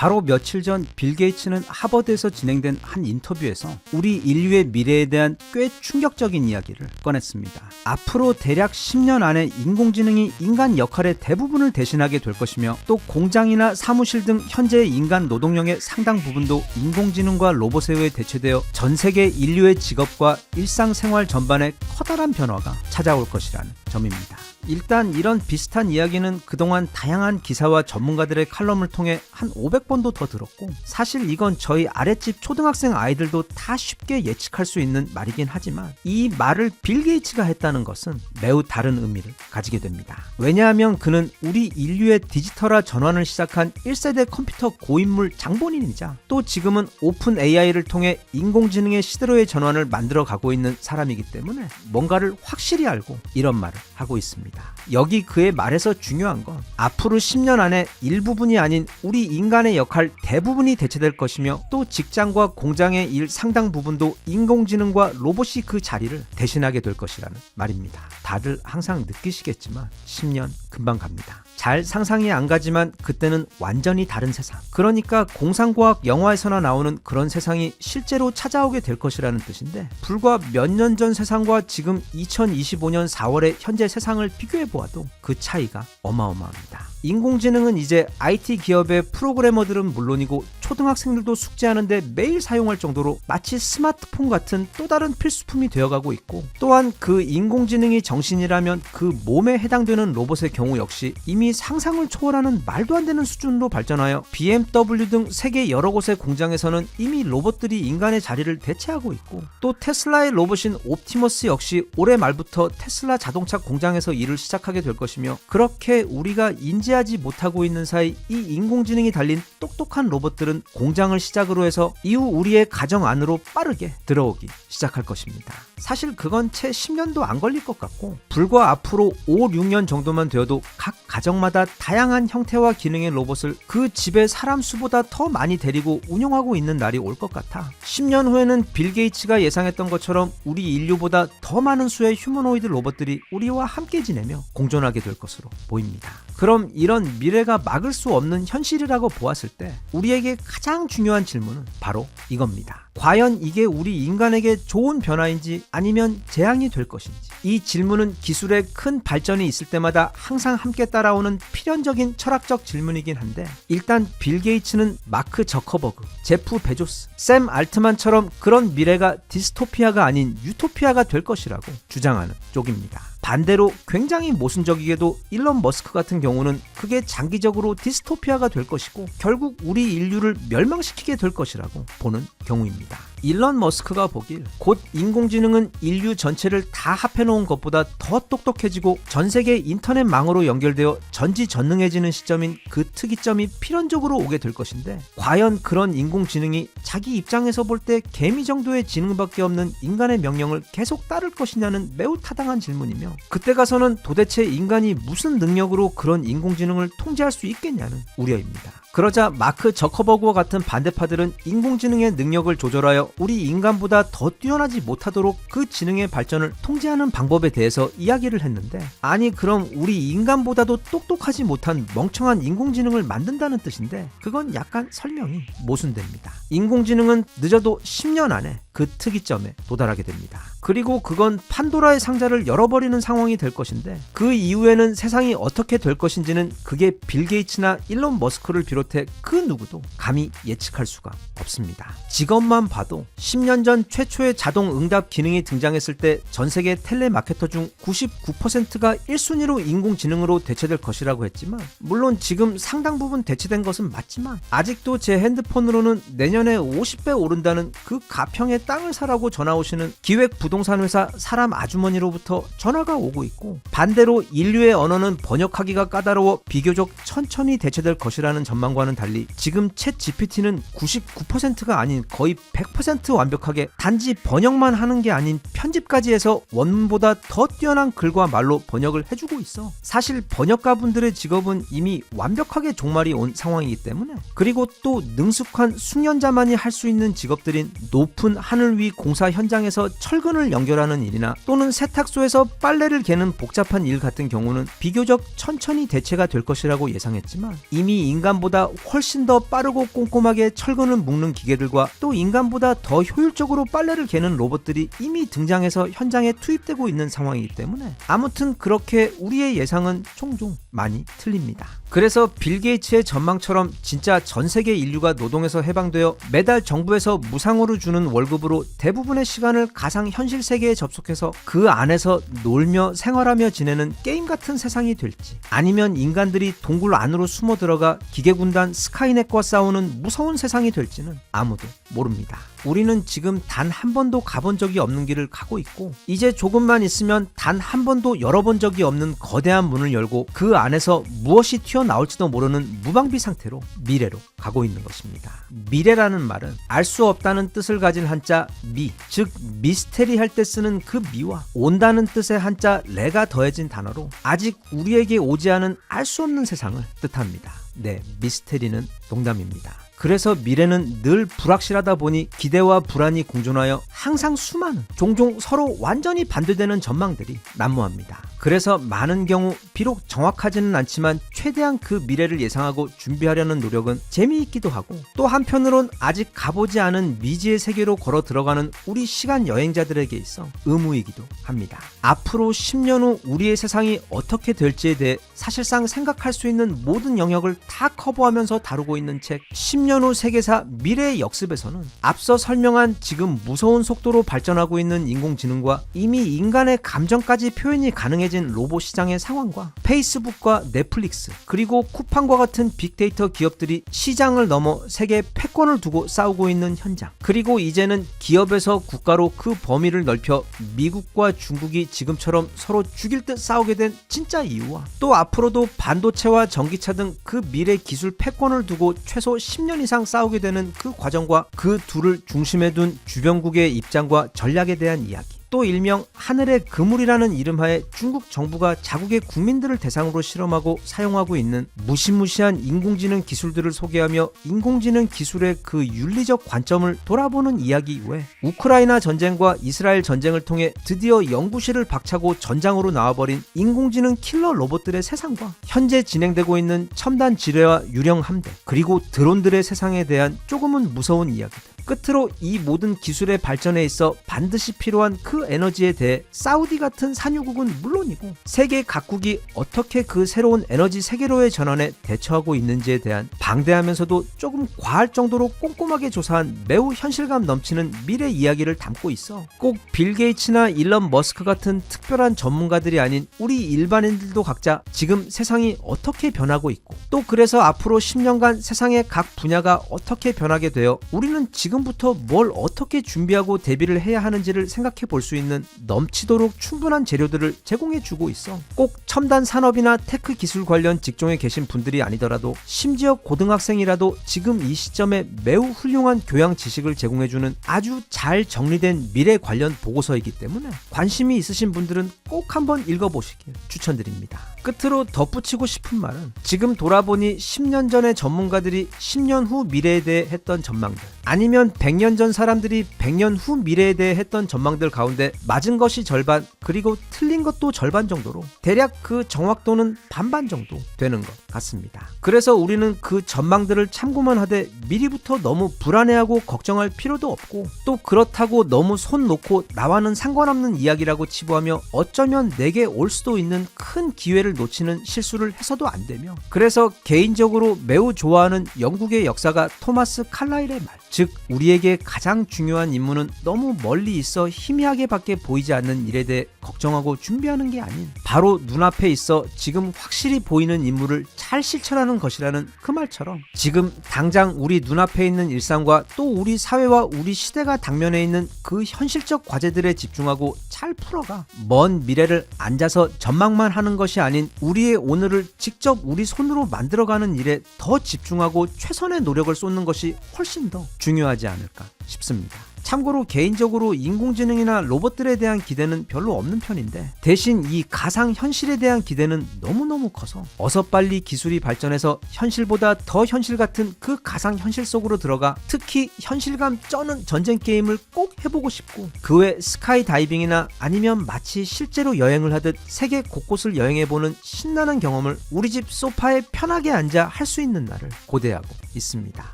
A: 바로 며칠 전 빌 게이츠는 하버드에서 진행된 한 인터뷰에서 우리 인류의 미래에 대한 꽤 충격적인 이야기를 꺼냈습니다. 앞으로 대략 10년 안에 인공지능이 인간 역할의 대부분을 대신하게 될 것이며 또 공장이나 사무실 등 현재의 인간 노동력의 상당 부분도 인공지능과 로봇에 의해 대체되어 전 세계 인류의 직업과 일상생활 전반에 커다란 변화가 찾아올 것이라는 점입니다. 일단 이런 비슷한 이야기는 그동안 다양한 기사와 전문가들의 칼럼을 통해 한 500번도 더 들었고 사실 이건 저희 아랫집 초등학생 아이들도 다 쉽게 예측할 수 있는 말이긴 하지만 이 말을 빌 게이츠가 했다는 것은 매우 다른 의미를 가지게 됩니다. 왜냐하면 그는 우리 인류의 디지털화 전환을 시작한 1세대 컴퓨터 고인물 장본인이자 또 지금은 오픈 AI를 통해 인공지능의 시대로의 전환을 만들어 가고 있는 사람이기 때문에 뭔가를 확실히 알고 이런 말을 하고 있습니다. 여기 그의 말에서 중요한 건 앞으로 10년 안에 일부분이 아닌 우리 인간의 역할 대부분이 대체될 것이며 또 직장과 공장의 일 상당 부분도 인공지능과 로봇이 그 자리를 대신하게 될 것이라는 말입니다. 다들 항상 느끼시겠지만 10년 금방 갑니다. 잘 상상이 안 가지만 그때는 완전히 다른 세상. 그러니까 공상과학 영화에서나 나오는 그런 세상이 실제로 찾아오게 될 것이라는 뜻인데 불과 몇 년 전 세상과 지금 2025년 4월의 현재 세상을 비교해 보아도 그 차이가 어마어마합니다. 인공지능은 이제 IT 기업의 프로그래머들은 물론이고 초등학생들도 숙제하는데 매일 사용할 정도로 마치 스마트폰 같은 또 다른 필수품이 되어가고 있고 또한 그 인공지능이 정신이라면 그 몸에 해당되는 로봇의 경우 역시 이미 상상을 초월하는 말도 안 되는 수준으로 발전하여 BMW 등 세계 여러 곳의 공장에서는 이미 로봇들이 인간의 자리를 대체하고 있고 또 테슬라의 로봇인 옵티머스 역시 올해 말부터 테슬라 자동차 공장에서 일을 시작하게 될 것이며 그렇게 우리가 인지하지 못하고 있는 사이 이 인공지능이 달린 똑똑한 로봇들은 공장을 시작으로 해서 이후 우리의 가정 안으로 빠르게 들어오기 시작할 것입니다. 사실 그건 채 10년도 안 걸릴 것 같고 불과 앞으로 5, 6년 정도만 되어도 각 가정마다 다양한 형태와 기능의 로봇을 그 집의 사람 수보다 더 많이 데리고 운영하고 있는 날이 올 것 같아 10년 후에는 빌 게이츠가 예상했던 것처럼 우리 인류보다 더 많은 수의 휴머노이드 로봇들이 우리와 함께 지내며 공존하게 될 것으로 보입니다. 그럼 이런 미래가 막을 수 없는 현실이라고 보았을 때 우리에게 가장 중요한 질문은 바로 이겁니다. 과연 이게 우리 인간에게 좋은 변화인지 아니면 재앙이 될 것인지 이 질문은 기술의 큰 발전이 있을 때마다 항상 함께 따라오는 필연적인 철학적 질문이긴 한데 일단 빌 게이츠는 마크 저커버그, 제프 베조스, 샘 알트만처럼 그런 미래가 디스토피아가 아닌 유토피아가 될 것이라고 주장하는 쪽입니다. 반대로 굉장히 모순적이게도 일론 머스크 같은 경우는 그게 장기적으로 디스토피아가 될 것이고 결국 우리 인류를 멸망시키게 될 것이라고 보는 경우입니다. 일론 머스크가 보길 곧 인공지능은 인류 전체를 다 합해놓은 것보다 더 똑똑해지고 전세계 인터넷망으로 연결되어 전지전능해지는 시점인 그 특이점이 필연적으로 오게 될 것인데 과연 그런 인공지능이 자기 입장에서 볼 때 개미 정도의 지능밖에 없는 인간의 명령을 계속 따를 것이냐는 매우 타당한 질문이며 그때 가서는 도대체 인간이 무슨 능력으로 그런 인공지능을 통제할 수 있겠냐는 우려입니다. 그러자 마크 저커버그와 같은 반대파들은 인공지능의 능력을 조절하여 우리 인간보다 더 뛰어나지 못하도록 그 지능의 발전을 통제하는 방법에 대해서 이야기를 했는데 아니 그럼 우리 인간보다도 똑똑하지 못한 멍청한 인공지능을 만든다는 뜻인데 그건 약간 설명이 모순됩니다. 인공지능은 늦어도 10년 안에 그 특이점에 도달하게 됩니다. 그리고 그건 판도라의 상자를 열어버리는 상황이 될 것인데 그 이후에는 세상이 어떻게 될 것인지는 그게 빌 게이츠나 일론 머스크를 비롯해 그 누구도 감히 예측할 수가 없습니다. 직업만 봐도 10년 전 최초의 자동 응답 기능이 등장했을 때 전 세계 텔레마케터 중 99%가 1순위로 인공지능으로 대체될 것이라고 했지만 물론 지금 상당 부분 대체된 것은 맞지만 아직도 제 핸드폰으로는 내년에 50배 오른다는 그 가평의 땅을 사라고 전화 오시는 기획 부동산 회사 사람 아주머니로부터 전화가 오고 있고 반대로 인류의 언어는 번역하기가 까다로워 비교적 천천히 대체될 것이라는 전망과는 달리 지금 챗 GPT는 99%가 아닌 거의 100% 완벽하게 단지 번역만 하는 게 아닌 편집까지 해서 원문보다 더 뛰어난 글과 말로 번역을 해주고 있어. 사실 번역가분들의 직업은 이미 완벽하게 종말이 온 상황이기 때문에, 그리고 또 능숙한 숙련자만이 할 수 있는 직업들인 높은 하늘 위 공사 현장에서 철근을 연결하는 일이나 또는 세탁소에서 빨래를 개는 복잡한 일 같은 경우는 비교적 천천히 대체가 될 것이라고 예상했지만, 이미 인간보다 훨씬 더 빠르고 꼼꼼하게 철근을 묶는 기계들과 또 인간보다 더 효율적으로 빨래를 개는 로봇들이 이미 등장해서 현장에 투입되고 있는 상황이기 때문에, 아무튼 그렇게 우리의 예상은 종종 많이 틀립니다. 그래서 빌 게이츠의 전망처럼 진짜 전 세계 인류가 노동에서 해방되어 매달 정부에서 무상으로 주는 월급으로 대부분의 시간을 가상 현실 세계에 접속해서 그 안에서 놀며 생활하며 지내는 게임 같은 세상이 될지, 아니면 인간들이 동굴 안으로 숨어 들어가 기계군단 스카이넷과 싸우는 무서운 세상이 될지는 아무도 모릅니다. 우리는 지금 단 한 번도 가본 적이 없는 길을 가고 있고, 이제 조금만 있으면 단 한 번도 열어본 적이 없는 거대한 문을 열고 그 안에서 무엇이 튀어나올지도 모르는 무방비 상태로 미래로 가고 있는 것입니다. 미래라는 말은 알 수 없다는 뜻을 가진 한자 미, 즉 미스테리 할 때 쓰는 그 미와 온다는 뜻의 한자 레가 더해진 단어로 아직 우리에게 오지 않은 알 수 없는 세상을 뜻합니다. 네, 미스테리는 농담입니다. 그래서 미래는 늘 불확실하다 보니 기대와 불안이 공존하여 항상 수많은, 종종 서로 완전히 반대되는 전망들이 난무합니다. 그래서 많은 경우 비록 정확하지는 않지만 최대한 그 미래를 예상하고 준비하려는 노력은 재미있기도 하고, 또 한편으론 아직 가보지 않은 미지의 세계로 걸어 들어가는 우리 시간 여행자들에게 있어 의무이기도 합니다. 앞으로 10년 후 우리의 세상이 어떻게 될지에 대해 사실상 생각할 수 있는 모든 영역을 다 커버하면서 다루고 있는 책 10년 후 세계사 미래의 역습에서는 앞서 설명한 지금 무서운 속도로 발전하고 있는 인공지능과 이미 인간의 감정까지 표현이 가능해진 로봇 시장의 상황과 페이스북과 넷플릭스 그리고 쿠팡과 같은 빅데이터 기업들이 시장을 넘어 세계 패권을 두고 싸우고 있는 현장, 그리고 이제는 기업에서 국가로 그 범위를 넓혀 미국과 중국이 지금처럼 서로 죽일 듯 싸우게 된 진짜 이유와, 또 앞으로도 반도체와 전기차 등 그 미래 기술 패권을 두고 최소 10년 이상 싸우게 되는 그 과정과 그 둘을 중심에 둔 주변국의 입장과 전략에 대한 이야기, 또 일명 하늘의 그물이라는 이름하에 중국 정부가 자국의 국민들을 대상으로 실험하고 사용하고 있는 무시무시한 인공지능 기술들을 소개하며 인공지능 기술의 그 윤리적 관점을 돌아보는 이야기 외, 우크라이나 전쟁과 이스라엘 전쟁을 통해 드디어 연구실을 박차고 전장으로 나와버린 인공지능 킬러 로봇들의 세상과 현재 진행되고 있는 첨단 지뢰와 유령 함대, 그리고 드론들의 세상에 대한 조금은 무서운 이야기들, 끝으로 이 모든 기술의 발전에 있어 반드시 필요한 그 에너지에 대해 사우디 같은 산유국은 물론이고 세계 각국이 어떻게 그 새로운 에너지 세계로의 전환에 대처하고 있는지에 대한 방대하면서도 조금 과할 정도로 꼼꼼하게 조사한 매우 현실감 넘치는 미래 이야기를 담고 있어 꼭 빌 게이츠나 일론 머스크 같은 특별한 전문가들이 아닌 우리 일반인들도 각자 지금 세상이 어떻게 변하고 있고, 또 그래서 앞으로 10년간 세상의 각 분야가 어떻게 변하게 되어 우리는 지금부터 뭘 어떻게 준비하고 대비를 해야 하는지를 생각해 볼 수 있는 넘치도록 충분한 재료들을 제공해 주고 있어. 꼭 첨단 산업이나 테크 기술 관련 직종에 계신 분들이 아니더라도 심지어 고등학생이라도 지금 이 시점에 매우 훌륭한 교양 지식을 제공해 주는 아주 잘 정리된 미래 관련 보고서이기 때문에 관심이 있으신 분들은 꼭 한번 읽어보시길 추천드립니다. 끝으로 덧붙이고 싶은 말은, 지금 돌아보니 10년 전의 전문가들이 10년 후 미래에 대해 했던 전망들, 아니면 100년 전 사람들이 100년 후 미래에 대해 했던 전망들 가운데 맞은 것이 절반, 그리고 틀린 것도 절반 정도로 대략 그 정확도는 반반 정도 되는 것 같습니다. 그래서 우리는 그 전망들을 참고만 하되 미리부터 너무 불안해하고 걱정할 필요도 없고, 또 그렇다고 너무 손 놓고 나와는 상관없는 이야기라고 치부하며 어쩌면 내게 올 수도 있는 큰 기회를 놓치는 실수를 해서도 안 되며, 그래서 개인적으로 매우 좋아하는 영국의 역사가 토마스 칼라일의 말, 즉 우리에게 가장 중요한 임무는 너무 멀리 있어 희미하게밖에 보이지 않는 일에 대해 걱정하고 준비하는 게 아닌 바로 눈앞에 있어 지금 확실히 보이는 임무를 잘 실천하는 것이라는 그 말처럼, 지금 당장 우리 눈앞에 있는 일상과 또 우리 사회와 우리 시대가 당면해 있는 그 현실적 과제들에 집중하고 잘 풀어가 먼 미래를 앉아서 전망만 하는 것이 아닌 우리의 오늘을 직접 우리 손으로 만들어가는 일에 더 집중하고 최선의 노력을 쏟는 것이 훨씬 더 중요하지 않을까 싶습니다. 참고로 개인적으로 인공지능이나 로봇들에 대한 기대는 별로 없는 편인데 대신 이 가상현실에 대한 기대는 너무너무 커서 어서 빨리 기술이 발전해서 현실보다 더 현실 같은 그 가상현실 속으로 들어가 특히 현실감 쩌는 전쟁 게임을 꼭 해보고 싶고 그 외 스카이 다이빙이나 아니면 마치 실제로 여행을 하듯 세계 곳곳을 여행해보는 신나는 경험을 우리 집 소파에 편하게 앉아 할 수 있는 날을 고대하고 있습니다.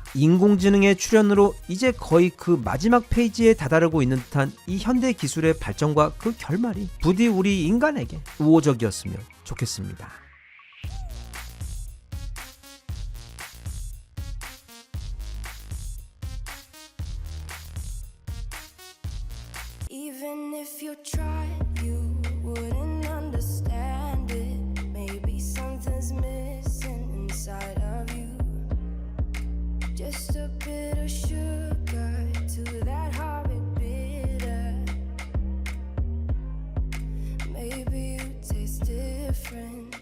A: 인공지능의 출현으로 이제 거의 그 마지막 페이지에 다다르고 있는 듯한 이 현대 기술의 발전과 그 결말이 부디 우리 인간에게 우호적이었으면 좋겠습니다.
B: Even if you tried, you wouldn't understand it. Maybe something's missing inside of you. Just a bit of sugar to that horrid bitter. Maybe you taste different.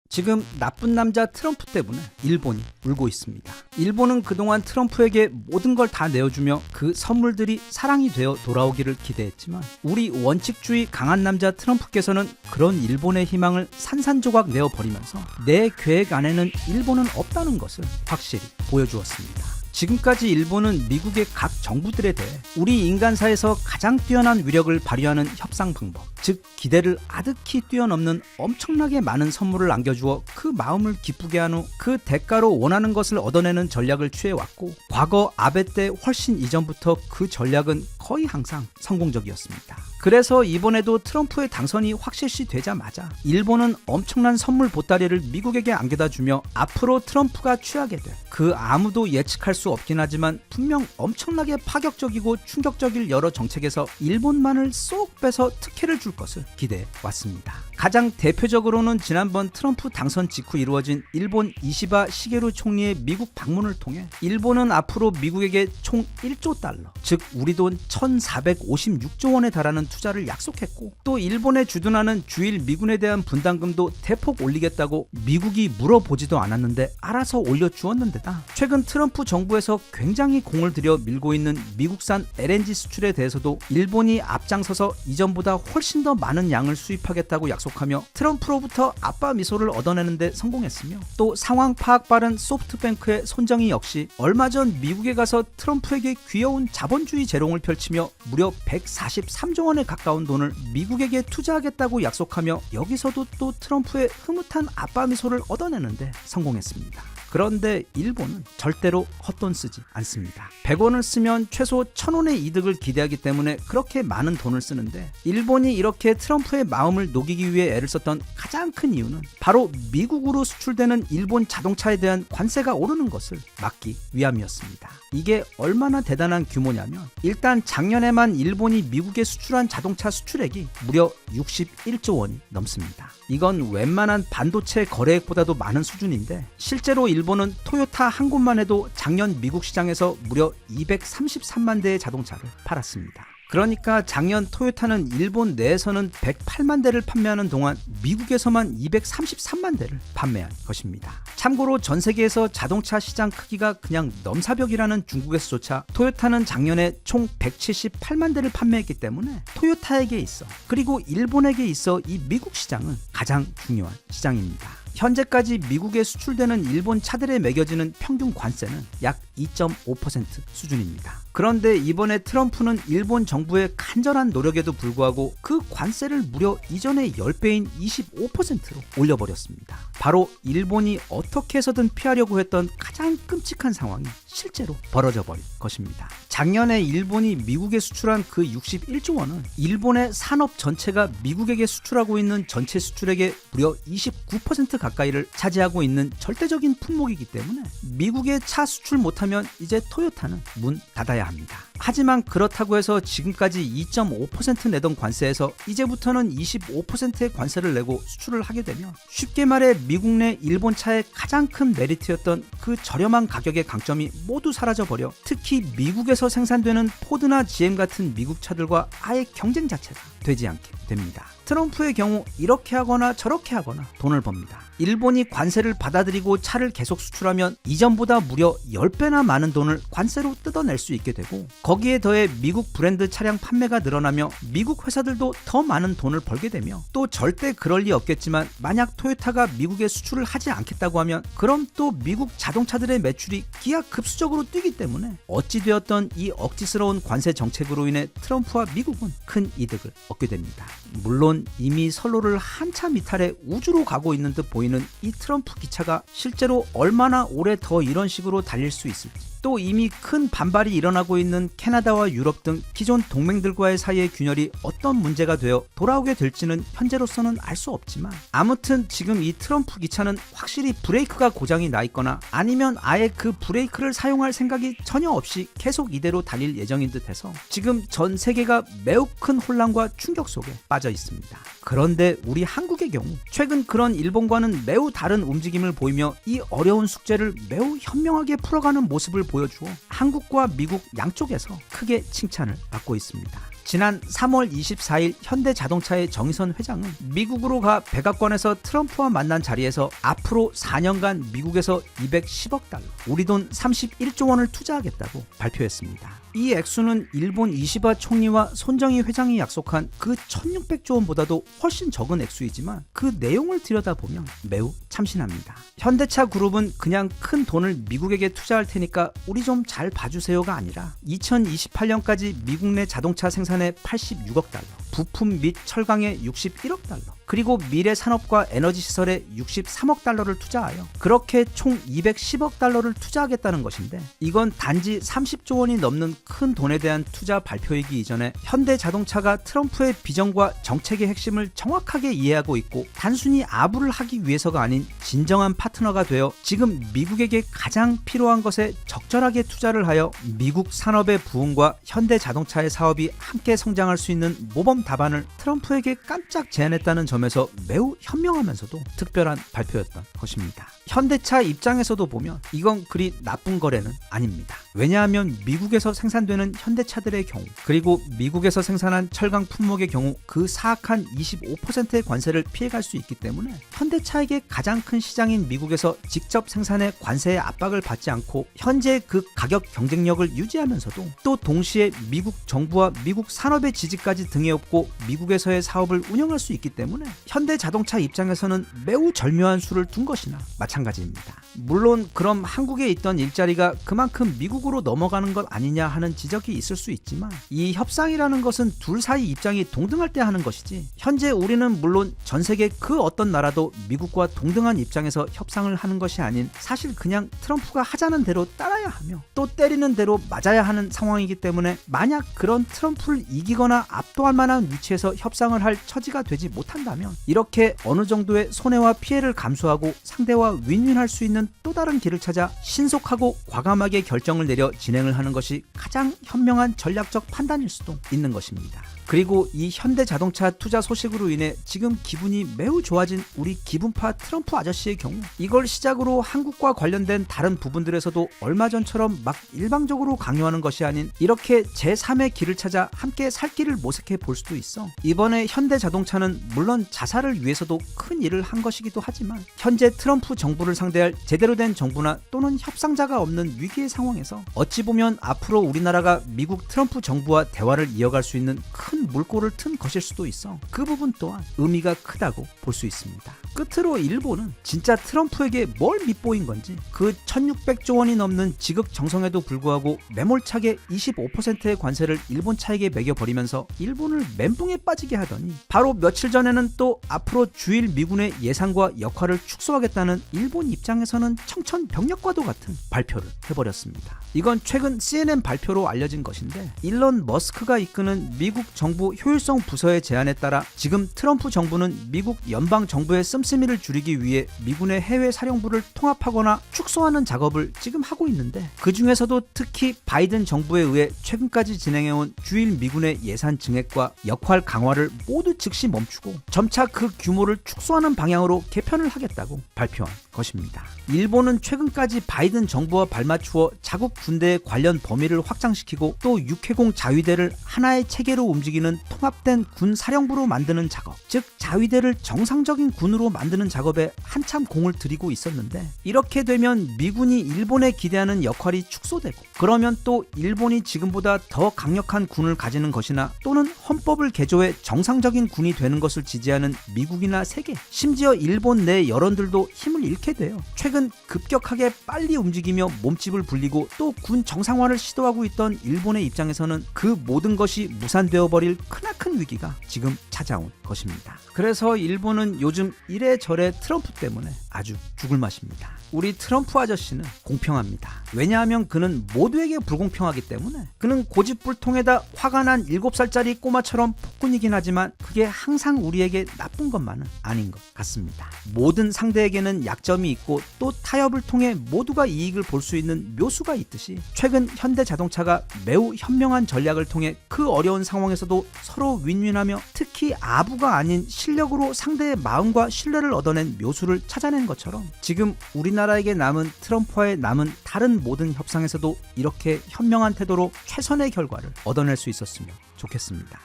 A: 지금 나쁜 남자 트럼프 때문에 일본이 울고 있습니다. 일본은 그동안 트럼프에게 모든 걸 다 내어주며 그 선물들이 사랑이 되어 돌아오기를 기대했지만 우리 원칙주의 강한 남자 트럼프께서는 그런 일본의 희망을 산산조각 내어버리면서 내 계획 안에는 일본은 없다는 것을 확실히 보여주었습니다. 지금까지 일본은 미국의 각 정부들에 대해 우리 인간사에서 가장 뛰어난 위력을 발휘하는 협상 방법, 즉 기대를 아득히 뛰어넘는 엄청나게 많은 선물을 안겨주어 그 마음을 기쁘게 한 후 그 대가로 원하는 것을 얻어내는 전략을 취해왔고 과거 아베 때 훨씬 이전부터 그 전략은 거의 항상 성공적이었습니다. 그래서 이번에도 트럼프의 당선이 확실시 되자마자 일본은 엄청난 선물 보따리를 미국에게 안겨다 주며 앞으로 트럼프가 취하게 될 그 아무도 예측할 수 없긴 하지만 분명 엄청나게 파격적이고 충격적일 여러 정책에서 일본만을 쏙 빼서 특혜를 줄 것을 기대해 왔습니다. 가장 대표적으로는 지난번 트럼프 당선 직후 이루어진 일본 이시바 시게루 총리의 미국 방문을 통해 일본은 앞으로 미국에게 총 1조 달러, 즉 우리 돈 1,456조 원에 달하는 투자를 약속했고 또 일본에 주둔하는 주일 미군에 대한 분담금도 대폭 올리겠다고 미국이 물어보지도 않았는데 알아서 올려주었는데다 최근 트럼프 정부에서 굉장히 공을 들여 밀고 있는 미국산 LNG 수출에 대해서도 일본이 앞장서서 이전보다 훨씬 더 많은 양을 수입하겠다고 약속하며 트럼프로부터 아빠 미소를 얻어내는데 성공했으며 또 상황 파악 빠른 소프트뱅크의 손정희 역시 얼마 전 미국에 가서 트럼프에게 귀여운 자본주의 재롱을 펼치며 무려 143조 원에 가까운 돈을 미국에게 투자하겠다고 약속하며 여기서도 또 트럼프의 흐뭇한 아빠 미소를 얻어내는데 성공했습니다. 그런데 일본은 절대로 헛돈 쓰지 않습니다. 100원을 쓰면 최소 1000원의 이득을 기대하기 때문에 그렇게 많은 돈을 쓰는데 일본이 이렇게 트럼프의 마음을 녹이기 위해 애를 썼던 가장 큰 이유는 바로 미국으로 수출되는 일본 자동차에 대한 관세가 오르는 것을 막기 위함이었습니다. 이게 얼마나 대단한 규모냐면 일단 작년에만 일본이 미국에 수출한 자동차 수출액이 무려 61조 원이 넘습니다. 이건 웬만한 반도체 거래액보다도 많은 수준인데 실제로 일본은 토요타 한 곳만 해도 작년 미국 시장에서 무려 233만 대의 자동차를 팔았습니다. 그러니까 작년 토요타는 일본 내에서는 108만 대를 판매하는 동안 미국에서만 233만 대를 판매한 것입니다. 참고로 전 세계에서 자동차 시장 크기가 그냥 넘사벽이라는 중국에서조차 토요타는 작년에 총 178만 대를 판매했기 때문에 토요타에게 있어 그리고 일본에게 있어 이 미국 시장은 가장 중요한 시장입니다. 현재까지 미국에 수출되는 일본 차들에 매겨지는 평균 관세는 약 2.5% 수준입니다. 그런데 이번에 트럼프는 일본 정부의 간절한 노력에도 불구하고 그 관세를 무려 이전의 10배인 25%로 올려버렸습니다. 바로 일본이 어떻게 해서든 피하려고 했던 가장 끔찍한 상황이 실제로 벌어져 버린 것입니다. 작년에 일본이 미국에 수출한 그 61조 원은 일본의 산업 전체가 미국에게 수출하고 있는 전체 수출액의 무려 29% 가까이를 차지하고 있는 절대적인 품목이기 때문에 미국에 차 수출 못하면 이제 토요타는 문 닫아야 합니다. 하지만 그렇다고 해서 지금까지 2.5% 내던 관세에서 이제부터는 25%의 관세를 내고 수출을 하게 되면 쉽게 말해 미국 내 일본 차의 가장 큰 메리트였던 그 저렴한 가격의 강점이 모두 사라져버려 특히 미국에서 생산되는 포드나 GM 같은 미국 차들과 아예 경쟁 자체가 되지 않게 됩니다. 트럼프의 경우 이렇게 하거나 저렇게 하거나 돈을 법니다. 일본이 관세를 받아들이고 차를 계속 수출하면 이전보다 무려 10배나 많은 돈을 관세로 뜯어낼 수 있게 되고, 거기에 더해 미국 브랜드 차량 판매가 늘어나며 미국 회사들도 더 많은 돈을 벌게 되며, 또 절대 그럴 리 없겠지만 만약 토요타가 미국에 수출을 하지 않겠다고 하면 그럼 또 미국 자동차들의 매출이 기하급수적으로 뛰기 때문에 어찌되었던 이 억지스러운 관세 정책으로 인해 트럼프와 미국은 큰 이득을 얻게 됩니다. 물론 이미 선로를 한참 이탈해 우주로 가고 있는 듯 보이는 이 트럼프 기차가 실제로 얼마나 오래 더 이런 식으로 달릴 수 있을지, 또 이미 큰 반발이 일어나고 있는 캐나다와 유럽 등 기존 동맹들과의 사이의 균열이 어떤 문제가 되어 돌아오게 될지는 현재로서는 알 수 없지만, 아무튼 지금 이 트럼프 기차는 확실히 브레이크가 고장이 나 있거나 아니면 아예 그 브레이크를 사용할 생각이 전혀 없이 계속 이대로 달릴 예정인 듯해서 지금 전 세계가 매우 큰 혼란과 충격 속에 빠져 있습니다. 그런데 우리 한국의 경우 최근 그런 일본과는 매우 다른 움직임을 보이며 이 어려운 숙제를 매우 현명하게 풀어가는 모습을 보여주어 한국과 미국 양쪽에서 크게 칭찬을 받고 있습니다. 지난 3월 24일 현대자동차의 정의선 회장은 미국으로 가 백악관에서 트럼프와 만난 자리에서 앞으로 4년간 미국에서 210억 달러, 우리 돈 31조 원을 투자하겠다고 발표했습니다. 이 액수는 일본 이시바 총리와 손정희 회장이 약속한 그 1600조 원보다도 훨씬 적은 액수이지만 그 내용을 들여다보면 매우 참신합니다. 현대차 그룹은 그냥 큰 돈을 미국에게 투자할 테니까 우리 좀 잘 봐주세요가 아니라 2028년까지 미국 내 자동차 생산에 86억 달러, 부품 및 철강에 61억 달러, 그리고 미래 산업과 에너지 시설에 63억 달러를 투자하여 그렇게 총 210억 달러를 투자하겠다는 것인데, 이건 단지 30조 원이 넘는 큰 돈에 대한 투자 발표이기 이전에 현대자동차가 트럼프의 비전과 정책의 핵심을 정확하게 이해하고 있고 단순히 아부를 하기 위해서가 아닌 진정한 파트너가 되어 지금 미국에게 가장 필요한 것에 적절하게 투자를 하여 미국 산업의 부흥과 현대자동차의 사업이 함께 성장할 수 있는 모범 답안을 트럼프에게 깜짝 제안했다는 점에서 매우 현명하면서도 특별한 발표였던 것입니다. 현대차 입장에서도 보면 이건 그리 나쁜 거래는 아닙니다. 왜냐하면 미국에서 생산되는 현대차들의 경우, 그리고 미국에서 생산한 철강 품목의 경우 그 사악한 25%의 관세를 피해갈 수 있기 때문에 현대차에게 가장 큰 시장인 미국에서 직접 생산해 관세의 압박을 받지 않고 현재 그 가격 경쟁력을 유지하면서도 또 동시에 미국 정부와 미국 산업의 지지까지 등에 업고 미국에서의 사업을 운영할 수 있기 때문에 현대자동차 입장에서는 매우 절묘한 수를 둔 것이나 마찬가지입니다. 물론 그럼 한국에 있던 일자리가 그만큼 미국으로 넘어가는 것 아니냐 하는 지적이 있을 수 있지만, 이 협상이라는 것은 둘 사이 입장이 동등할 때 하는 것이지, 현재 우리는 물론 전 세계 그 어떤 나라도 미국과 동등한 입장에서 협상을 하는 것이 아닌 사실 그냥 트럼프가 하자는 대로 따라야 하며 또 때리는 대로 맞아야 하는 상황이기 때문에, 만약 그런 트럼프를 이기거나 압도할 만한 위치에서 협상을 할 처지가 되지 못한다면 이렇게 어느 정도의 손해와 피해를 감수하고 상대와 윈윈할 수 있는 또 다른 길을 찾아 신속하고 과감하게 결정을 내려 진행을 하는 것이 가장 현명한 전략적 판단일 수도 있는 것입니다. 그리고 이 현대자동차 투자 소식으로 인해 지금 기분이 매우 좋아진 우리 기분파 트럼프 아저씨의 경우, 이걸 시작으로 한국과 관련된 다른 부분들에서도 얼마 전처럼 막 일방적으로 강요하는 것이 아닌 이렇게 제3의 길을 찾아 함께 살 길을 모색해 볼 수도 있어. 이번에 현대자동차는 물론 자사를 위해서도 큰 일을 한 것이기도 하지만 현재 트럼프 정부를 상대할 제대로 된 정부나 또는 협상자가 없는 위기의 상황에서 어찌 보면 앞으로 우리나라가 미국 트럼프 정부와 대화를 이어갈 수 있는 큰 물꼬를 튼 것일 수도 있어 그 부분 또한 의미가 크다고 볼 수 있습니다. 끝으로 일본은 진짜 트럼프에게 뭘 밉보인 건지 그 1600조 원이 넘는 지극정성에도 불구하고 매몰차게 25%의 관세를 일본 차에게 매겨버리면서 일본을 멘붕에 빠지게 하더니, 바로 며칠 전에는 또 앞으로 주일 미군의 예산과 역할을 축소하겠다는 일본 입장에서는 청천벽력과도 같은 발표를 해버렸습니다. 이건 최근 CNN 발표로 알려진 것인데, 일론 머스크가 이끄는 미국 정부 효율성 부서의 제안에 따라 지금 트럼프 정부는 미국 연방 정부의 씀씀이를 씀씀이를 줄이기 위해 미군의 해외 사령부를 통합하거나 축소하는 작업을 지금 하고 있는데, 그 중에서도 특히 바이든 정부에 의해 최근까지 진행해온 주일 미군의 예산 증액과 역할 강화를 모두 즉시 멈추고 점차 그 규모를 축소하는 방향으로 개편을 하겠다고 발표한 것입니다. 일본은 최근까지 바이든 정부와 발맞추어 자국 군대의 관련 범위를 확장시키고 또 육해공 자위대를 하나의 체계로 움직이는 통합된 군 사령부로 만드는 작업, 즉 자위대를 정상적인 군으로 만드는 작업에 한참 공을 들이고 있었는데, 이렇게 되면 미군이 일본에 기대하는 역할이 축소되고, 그러면 또 일본이 지금보다 더 강력한 군을 가지는 것이나 또는 헌법을 개조해 정상적인 군이 되는 것을 지지하는 미국이나 세계, 심지어 일본 내 여론들도 힘을 잃게 돼요. 최근 급격하게 빨리 움직이며 몸집을 불리고 또 군 정상화를 시도하고 있던 일본의 입장에서는 그 모든 것이 무산되어 버릴 크나큰 위기가 지금 찾아온 것입니다. 그래서 일본은 요즘 이래저래 트럼프 때문에 아주 죽을 맛입니다. 우리 트럼프 아저씨는 공평합니다. 왜냐하면 그는 모두에게 불공평하기 때문에. 그는 고집불통에다 화가 난 7살짜리 꼬마처럼 폭군이긴 하지만 그게 항상 우리에게 나쁜 것만은 아닌 것 같습니다. 모든 상대에게는 약점이 있고 또 타협을 통해 모두가 이익을 볼 수 있는 묘수가 있듯이, 최근 현대자동차가 매우 현명한 전략을 통해 그 어려운 상황에서도 서로 윈윈하며 특히 아부가 아닌 실력으로 상대의 마음과 신뢰를 얻어낸 묘수를 찾아낸 것처럼, 지금 우리나라에게 남은 트럼프와의 남은 다른 모든 협상에서도 이렇게 현명한 태도로 최선의 결과를 얻어낼 수 있었으면 좋겠습니다.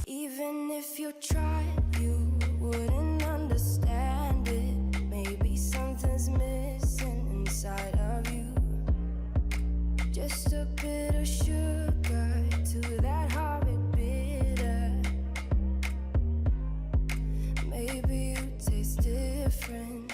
B: Even if you tried, you wouldn't understand it. Maybe something's missing inside of you. Just a bit of sugar to that horrid bitter. Maybe you taste different.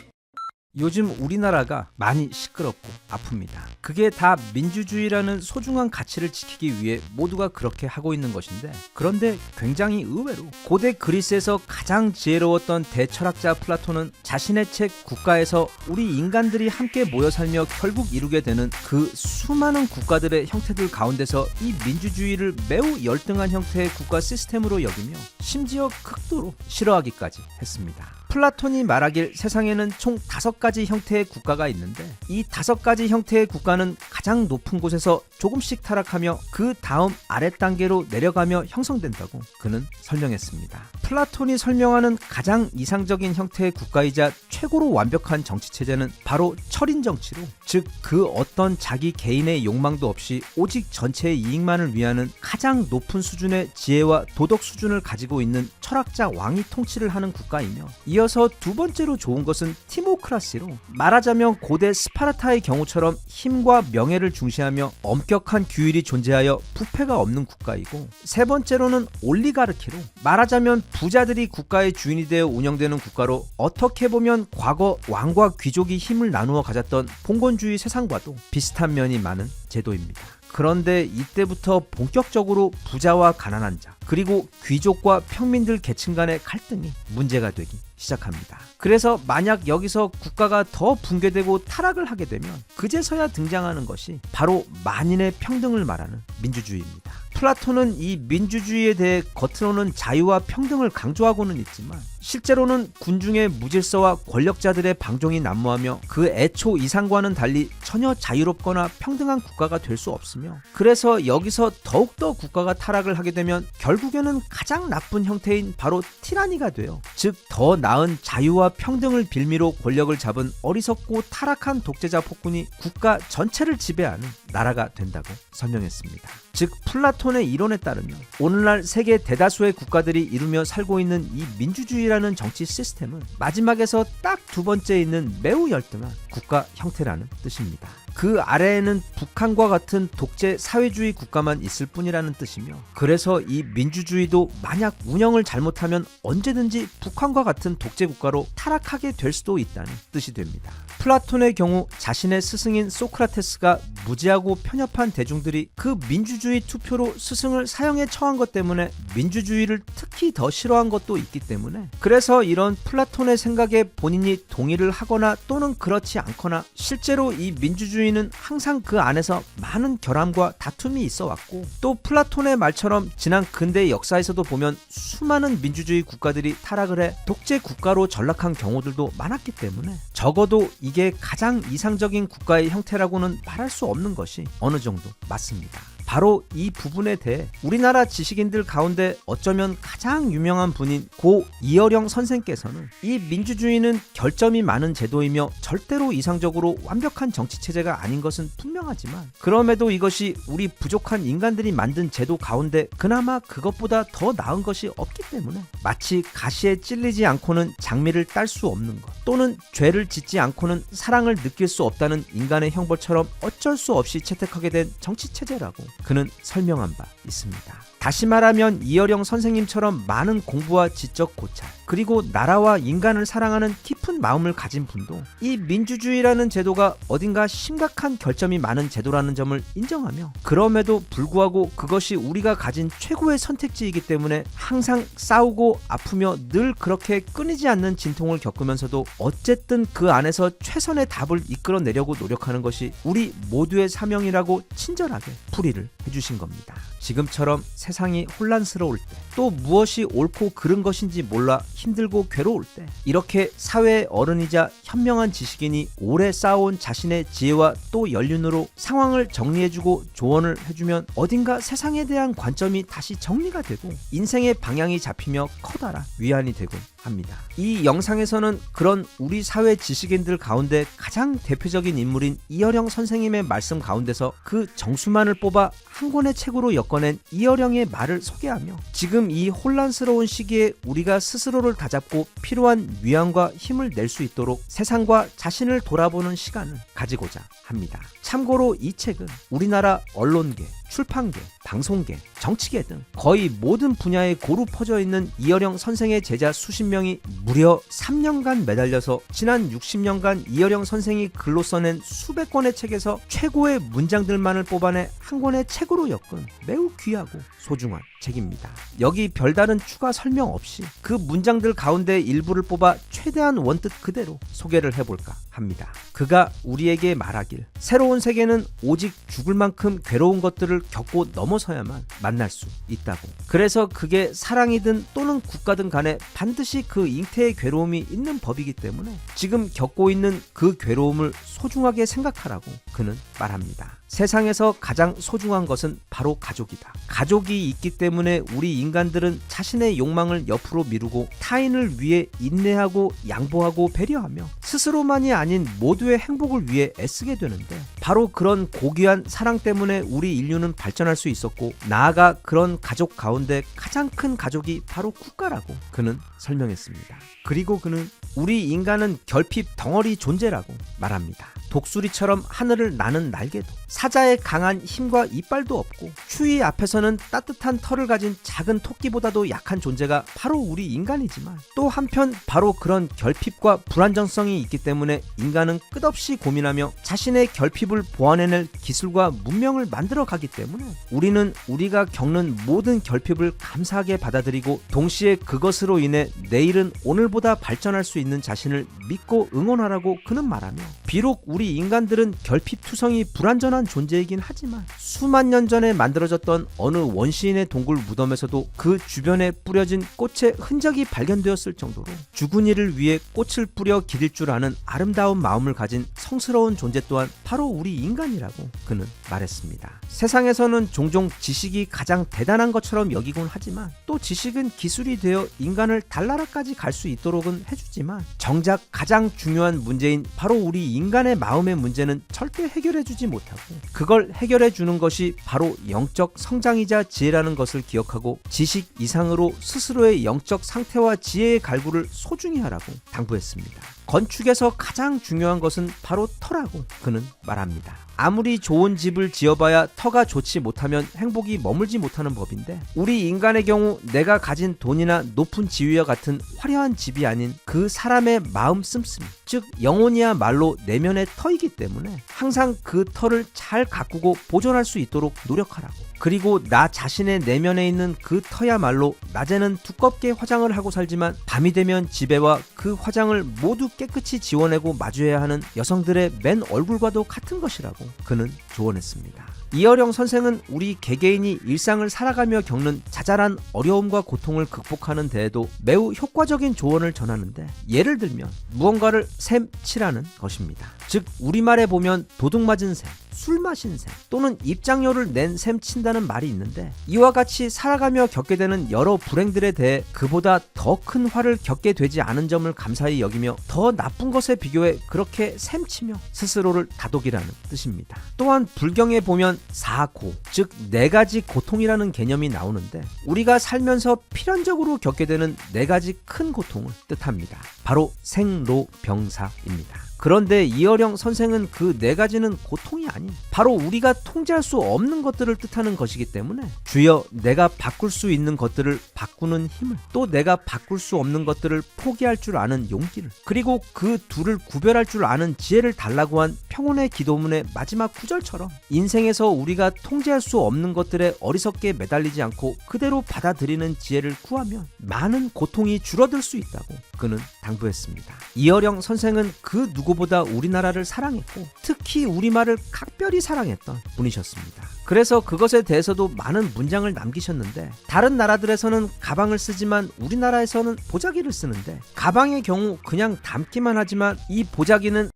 A: 요즘 우리나라가 많이 시끄럽고 아픕니다. 그게 다 민주주의라는 소중한 가치를 지키기 위해 모두가 그렇게 하고 있는 것인데, 그런데 굉장히 의외로 고대 그리스에서 가장 지혜로웠던 대철학자 플라톤은 자신의 책 국가에서 우리 인간들이 함께 모여 살며 결국 이루게 되는 그 수많은 국가들의 형태들 가운데서 이 민주주의를 매우 열등한 형태의 국가 시스템으로 여기며 심지어 극도로 싫어하기까지 했습니다. 플라톤이 말하길 세상에는 총 5가지 형태의 국가가 있는데, 이 5가지 형태의 국가는 가장 높은 곳에서 조금씩 타락하며 그 다음 아래 단계로 내려가며 형성된다고 그는 설명했습니다. 플라톤이 설명하는 가장 이상적인 형태의 국가이자 최고로 완벽한 정치체제는 바로 철인 정치로, 즉 그 어떤 자기 개인의 욕망도 없이 오직 전체의 이익만을 위하는 가장 높은 수준의 지혜와 도덕 수준을 가지고 있는 철학자 왕이 통치를 하는 국가이며, 이어서 두 번째로 좋은 것은 티모크라시로, 말하자면 고대 스파르타의 경우처럼 힘과 명예를 중시하며 엄격한 규율이 존재하여 부패가 없는 국가이고, 세 번째로는 올리가르키로, 말하자면 부자들이 국가의 주인이 되어 운영되는 국가로, 어떻게 보면 과거 왕과 귀족이 힘을 나누어 가졌던 봉건주의 세상과도 비슷한 면이 많은 제도입니다. 그런데 이때부터 본격적으로 부자와 가난한 자, 그리고 귀족과 평민들 계층 간의 갈등이 문제가 되기 시작합니다. 그래서 만약 여기서 국가가 더 붕괴되고 타락을 하게 되면 그제서야 등장하는 것이 바로 만인의 평등을 말하는 민주주의입니다. 플라톤은 이 민주주의에 대해 겉으로는 자유와 평등을 강조하고는 있지만 실제로는 군중의 무질서와 권력자들의 방종이 난무하며 그 애초 이상과는 달리 전혀 자유롭거나 평등한 국가가 될 수 없으며, 그래서 여기서 더욱더 국가가 타락을 하게 되면 결국에는 가장 나쁜 형태인 바로 티라니가 돼요. 즉 더 나은 자유와 평등을 빌미로 권력을 잡은 어리석고 타락한 독재자 폭군이 국가 전체를 지배하는 나라가 된다고 설명했습니다. 즉 플라톤의 이론에 따르면 오늘날 세계 대다수의 국가들이 이루며 살고 있는 이 민주주의라는 정치 시스템은 마지막에서 딱 두 번째에 있는 매우 열등한 국가 형태라는 뜻입니다. 그 아래에는 북한과 같은 독재 사회주의 국가만 있을 뿐이라는 뜻이며, 그래서 이 민주주의도 만약 운영을 잘못하면 언제든지 북한과 같은 독재 국가로 타락하게 될 수도 있다는 뜻이 됩니다. 플라톤의 경우 자신의 스승인 소크라테스가 무지하고 편협한 대중들이 그 민주주의 투표로 스승을 사형에 처한 것 때문에 민주주의를 특히 더 싫어한 것도 있기 때문에, 그래서 이런 플라톤의 생각에 본인이 동의를 하거나 또는 그렇지 찔리지 않거나 실제로 이 민주주의는 항상 그 안에서 많은 결함과 다툼이 있어 왔고 또 플라톤의 말처럼 지난 근대 역사에서도 보면 수많은 민주주의 국가들이 타락을 해 독재 국가로 전락한 경우들도 많았기 때문에 적어도 이게 가장 이상적인 국가의 형태라고는 말할 수 없는 것이 어느 정도 맞습니다. 바로 이 부분에 대해 우리나라 지식인들 가운데 어쩌면 가장 유명한 분인 고 이어령 선생께서는 이 민주주의는 결점이 많은 제도이며 절대로 이상적으로 완벽한 정치체제가 아닌 것은 분명하지만 그럼에도 이것이 우리 부족한 인간들이 만든 제도 가운데 그나마 그것보다 더 나은 것이 없기 때문에 마치 가시에 찔리지 않고는 장미를 딸 수 없는 것 또는 죄를 짓지 않고는 사랑을 느낄 수 없다는 인간의 형벌처럼 어쩔 수 없이 채택하게 된 정치체제라고 그는 설명한 바 있습니다. 다시 말하면 이어령 선생님처럼 많은 공부와 지적 고찰 그리고 나라와 인간을 사랑하는 깊은 마음을 가진 분도 이 민주주의라는 제도가 어딘가 심각한 결점이 많은 제도라는 점을 인정하며 그럼에도 불구하고 그것이 우리가 가진 최고의 선택지이기 때문에 항상 싸우고 아프며 늘 그렇게 끊이지 않는 진통을 겪으면서도 어쨌든 그 안에서 최선의 답을 이끌어내려고 노력하는 것이 우리 모두의 사명이라고 친절하게 풀이를 해주신 겁니다. 지금처럼 세상이 혼란스러울 때 또 무엇이 옳고 그른 것인지 몰라 힘들고 괴로울 때 이렇게 사회의 어른이자 현명한 지식인이 오래 쌓아온 자신의 지혜와 또 연륜으로 상황을 정리해주고 조언을 해주면 어딘가 세상에 대한 관점이 다시 정리가 되고 인생의 방향이 잡히며 커다란 위안이 되곤 합니다. 이 영상에서는 그런 우리 사회 지식인들 가운데 가장 대표적인 인물인 이어령 선생님의 말씀 가운데서 그 정수만을 뽑아 한 권의 책으로 엮어낸 이어령의 말을 소개하며 지금 이 혼란스러운 시기에 우리가 스스로를 다잡고 필요한 위안과 힘을 낼 수 있도록 세상과 자신을 돌아보는 시간을 가지고자 합니다. 참고로 이 책은 우리나라 언론계, 출판계, 방송계, 정치계 등 거의 모든 분야에 고루 퍼져 있는 이어령 선생의 제자 수십 명이 무려 3년간 매달려서 지난 60년간 이어령 선생이 글로 써낸 수백 권의 책에서 최고의 문장들만을 뽑아내 한 권의 책으로 엮은 매우 귀하고 소중한 책입니다. 여기 별다른 추가 설명 없이 그 문장들 가운데 일부를 뽑아 최대한 원뜻 그대로 소개를 해볼까 합니다. 그가 우리에게 말하길 새로운 세계는 오직 죽을 만큼 괴로운 것들을 겪고 넘어서야만 만날 수 있다고. 그래서 그게 사랑이든 또는 국가든 간에 반드시 그 잉태의 괴로움이 있는 법이기 때문에 지금 겪고 있는 그 괴로움을 소중하게 생각하라고 그는 말합니다. 세상에서 가장 소중한 것은 바로 가족이다. 가족이 있기 때문에 우리 인간들은 자신의 욕망을 옆으로 미루고 타인을 위해 인내하고 양보하고 배려하며 스스로만이 아닌 모두의 행복을 위해 애쓰게 되는데 바로 그런 고귀한 사랑 때문에 우리 인류는 발전할 수 있었고 나아가 그런 가족 가운데 가장 큰 가족이 바로 국가라고 그는 설명했습니다. 그리고 그는 우리 인간은 결핍 덩어리 존재라고 말합니다. 독수리처럼 하늘을 나는 날개도 사자의 강한 힘과 이빨도 없고 추위 앞에서는 따뜻한 털을 가진 작은 토끼보다도 약한 존재가 바로 우리 인간이지만 또 한편 바로 그런 결핍과 불안정성이 있기 때문에 인간은 끝없이 고민하며 자신의 결핍을 보완해낼 기술과 문명을 만들어가기 때문에 우리는 우리가 겪는 모든 결핍을 감사하게 받아들이고 동시에 그것으로 인해 내일은 오늘보다 발전할 수 있는 자신을 믿고 응원하라고 그는 말하며 비록 우리 인간들은 결핍투성이 불완전한 존재이긴 하지만 수만 년 전에 만들어졌던 어느 원시인의 동굴 무덤에서도 그 주변에 뿌려진 꽃의 흔적이 발견되었을 정도로 죽은 이를 위해 꽃을 뿌려 기릴 줄 아는 아름다운 마음을 가진 성스러운 존재 또한 바로 우리 인간이라고 그는 말했습니다. 세상에서는 종종 지식이 가장 대단한 것처럼 여기곤 하지만 또 지식은 기술이 되어 인간을 달나라까지 갈 수 있도록은 해주지만 정작 가장 중요한 문제인 바로 우리 인간의 마음의 문제는 절대 해결해주지 못하고 그걸 해결해주는 것이 바로 영적 성장이자 지혜라는 것을 기억하고 지식 이상으로 스스로의 영적 상태와 지혜의 갈구를 소중히 하라고 당부했습니다. 건축에서 가장 중요한 것은 바로 터라고 그는 말합니다. 아무리 좋은 집을 지어봐야 터가 좋지 못하면 행복이 머물지 못하는 법인데 우리 인간의 경우 내가 가진 돈이나 높은 지위와 같은 화려한 집이 아닌 그 사람의 마음 씀씀이 즉 영혼이야말로 내면의 터이기 때문에 항상 그 터를 잘 가꾸고 보존할 수 있도록 노력하라고 그리고 나 자신의 내면에 있는 그 터야말로 낮에는 두껍게 화장을 하고 살지만 밤이 되면 집에 와 그 화장을 모두 깨끗이 지워내고 마주해야 하는 여성들의 맨 얼굴과도 같은 것이라고 그는 조언했습니다. 이어령 선생은 우리 개개인이 일상을 살아가며 겪는 자잘한 어려움과 고통을 극복하는 데에도 매우 효과적인 조언을 전하는데, 예를 들면 무언가를 셈치라는 것입니다. 즉 우리말에 보면 도둑 맞은 셈, 술 마신 셈 또는 입장료를 낸 셈 친다는 말이 있는데, 이와 같이 살아가며 겪게 되는 여러 불행들에 대해 그보다 더 큰 화를 겪게 되지 않은 점을 감사히 여기며 더 나쁜 것에 비교해 그렇게 셈치며 스스로를 다독이라는 뜻입니다. 또한 불경에 보면 사고, 즉 네 가지 고통이라는 개념이 나오는데, 우리가 살면서 필연적으로 겪게 되는 네 가지 큰 고통을 뜻합니다. 바로 생로병사입니다. 그런데 이어령 선생은 그 네 가지는 고통이 아닌 바로 우리가 통제할 수 없는 것들을 뜻하는 것이기 때문에 주여 내가 바꿀 수 있는 것들을 바꾸는 힘을, 또 내가 바꿀 수 없는 것들을 포기할 줄 아는 용기를, 그리고 그 둘을 구별할 줄 아는 지혜를 달라고 한 평온의 기도문의 마지막 구절처럼 인생에서 우리가 통제할 수 없는 것들에 어리석게 매달리지 않고 그대로 받아들이는 지혜를 구하면 많은 고통이 줄어들 수 있다고 그는 당부했습니다. 이어령 선생은 그 누구보다 우리나라를 사랑했고 특히 우리말을 각별히 사랑했던 분이셨습니다. 그래서 그것에 대해서도 많은 문장을 남기셨는데, 다른 나라들에서는 가방을 쓰지만 우리나라에서는 보자기를 쓰는데, 가방의 경우 그냥 담기만 하지만 이 보자기는,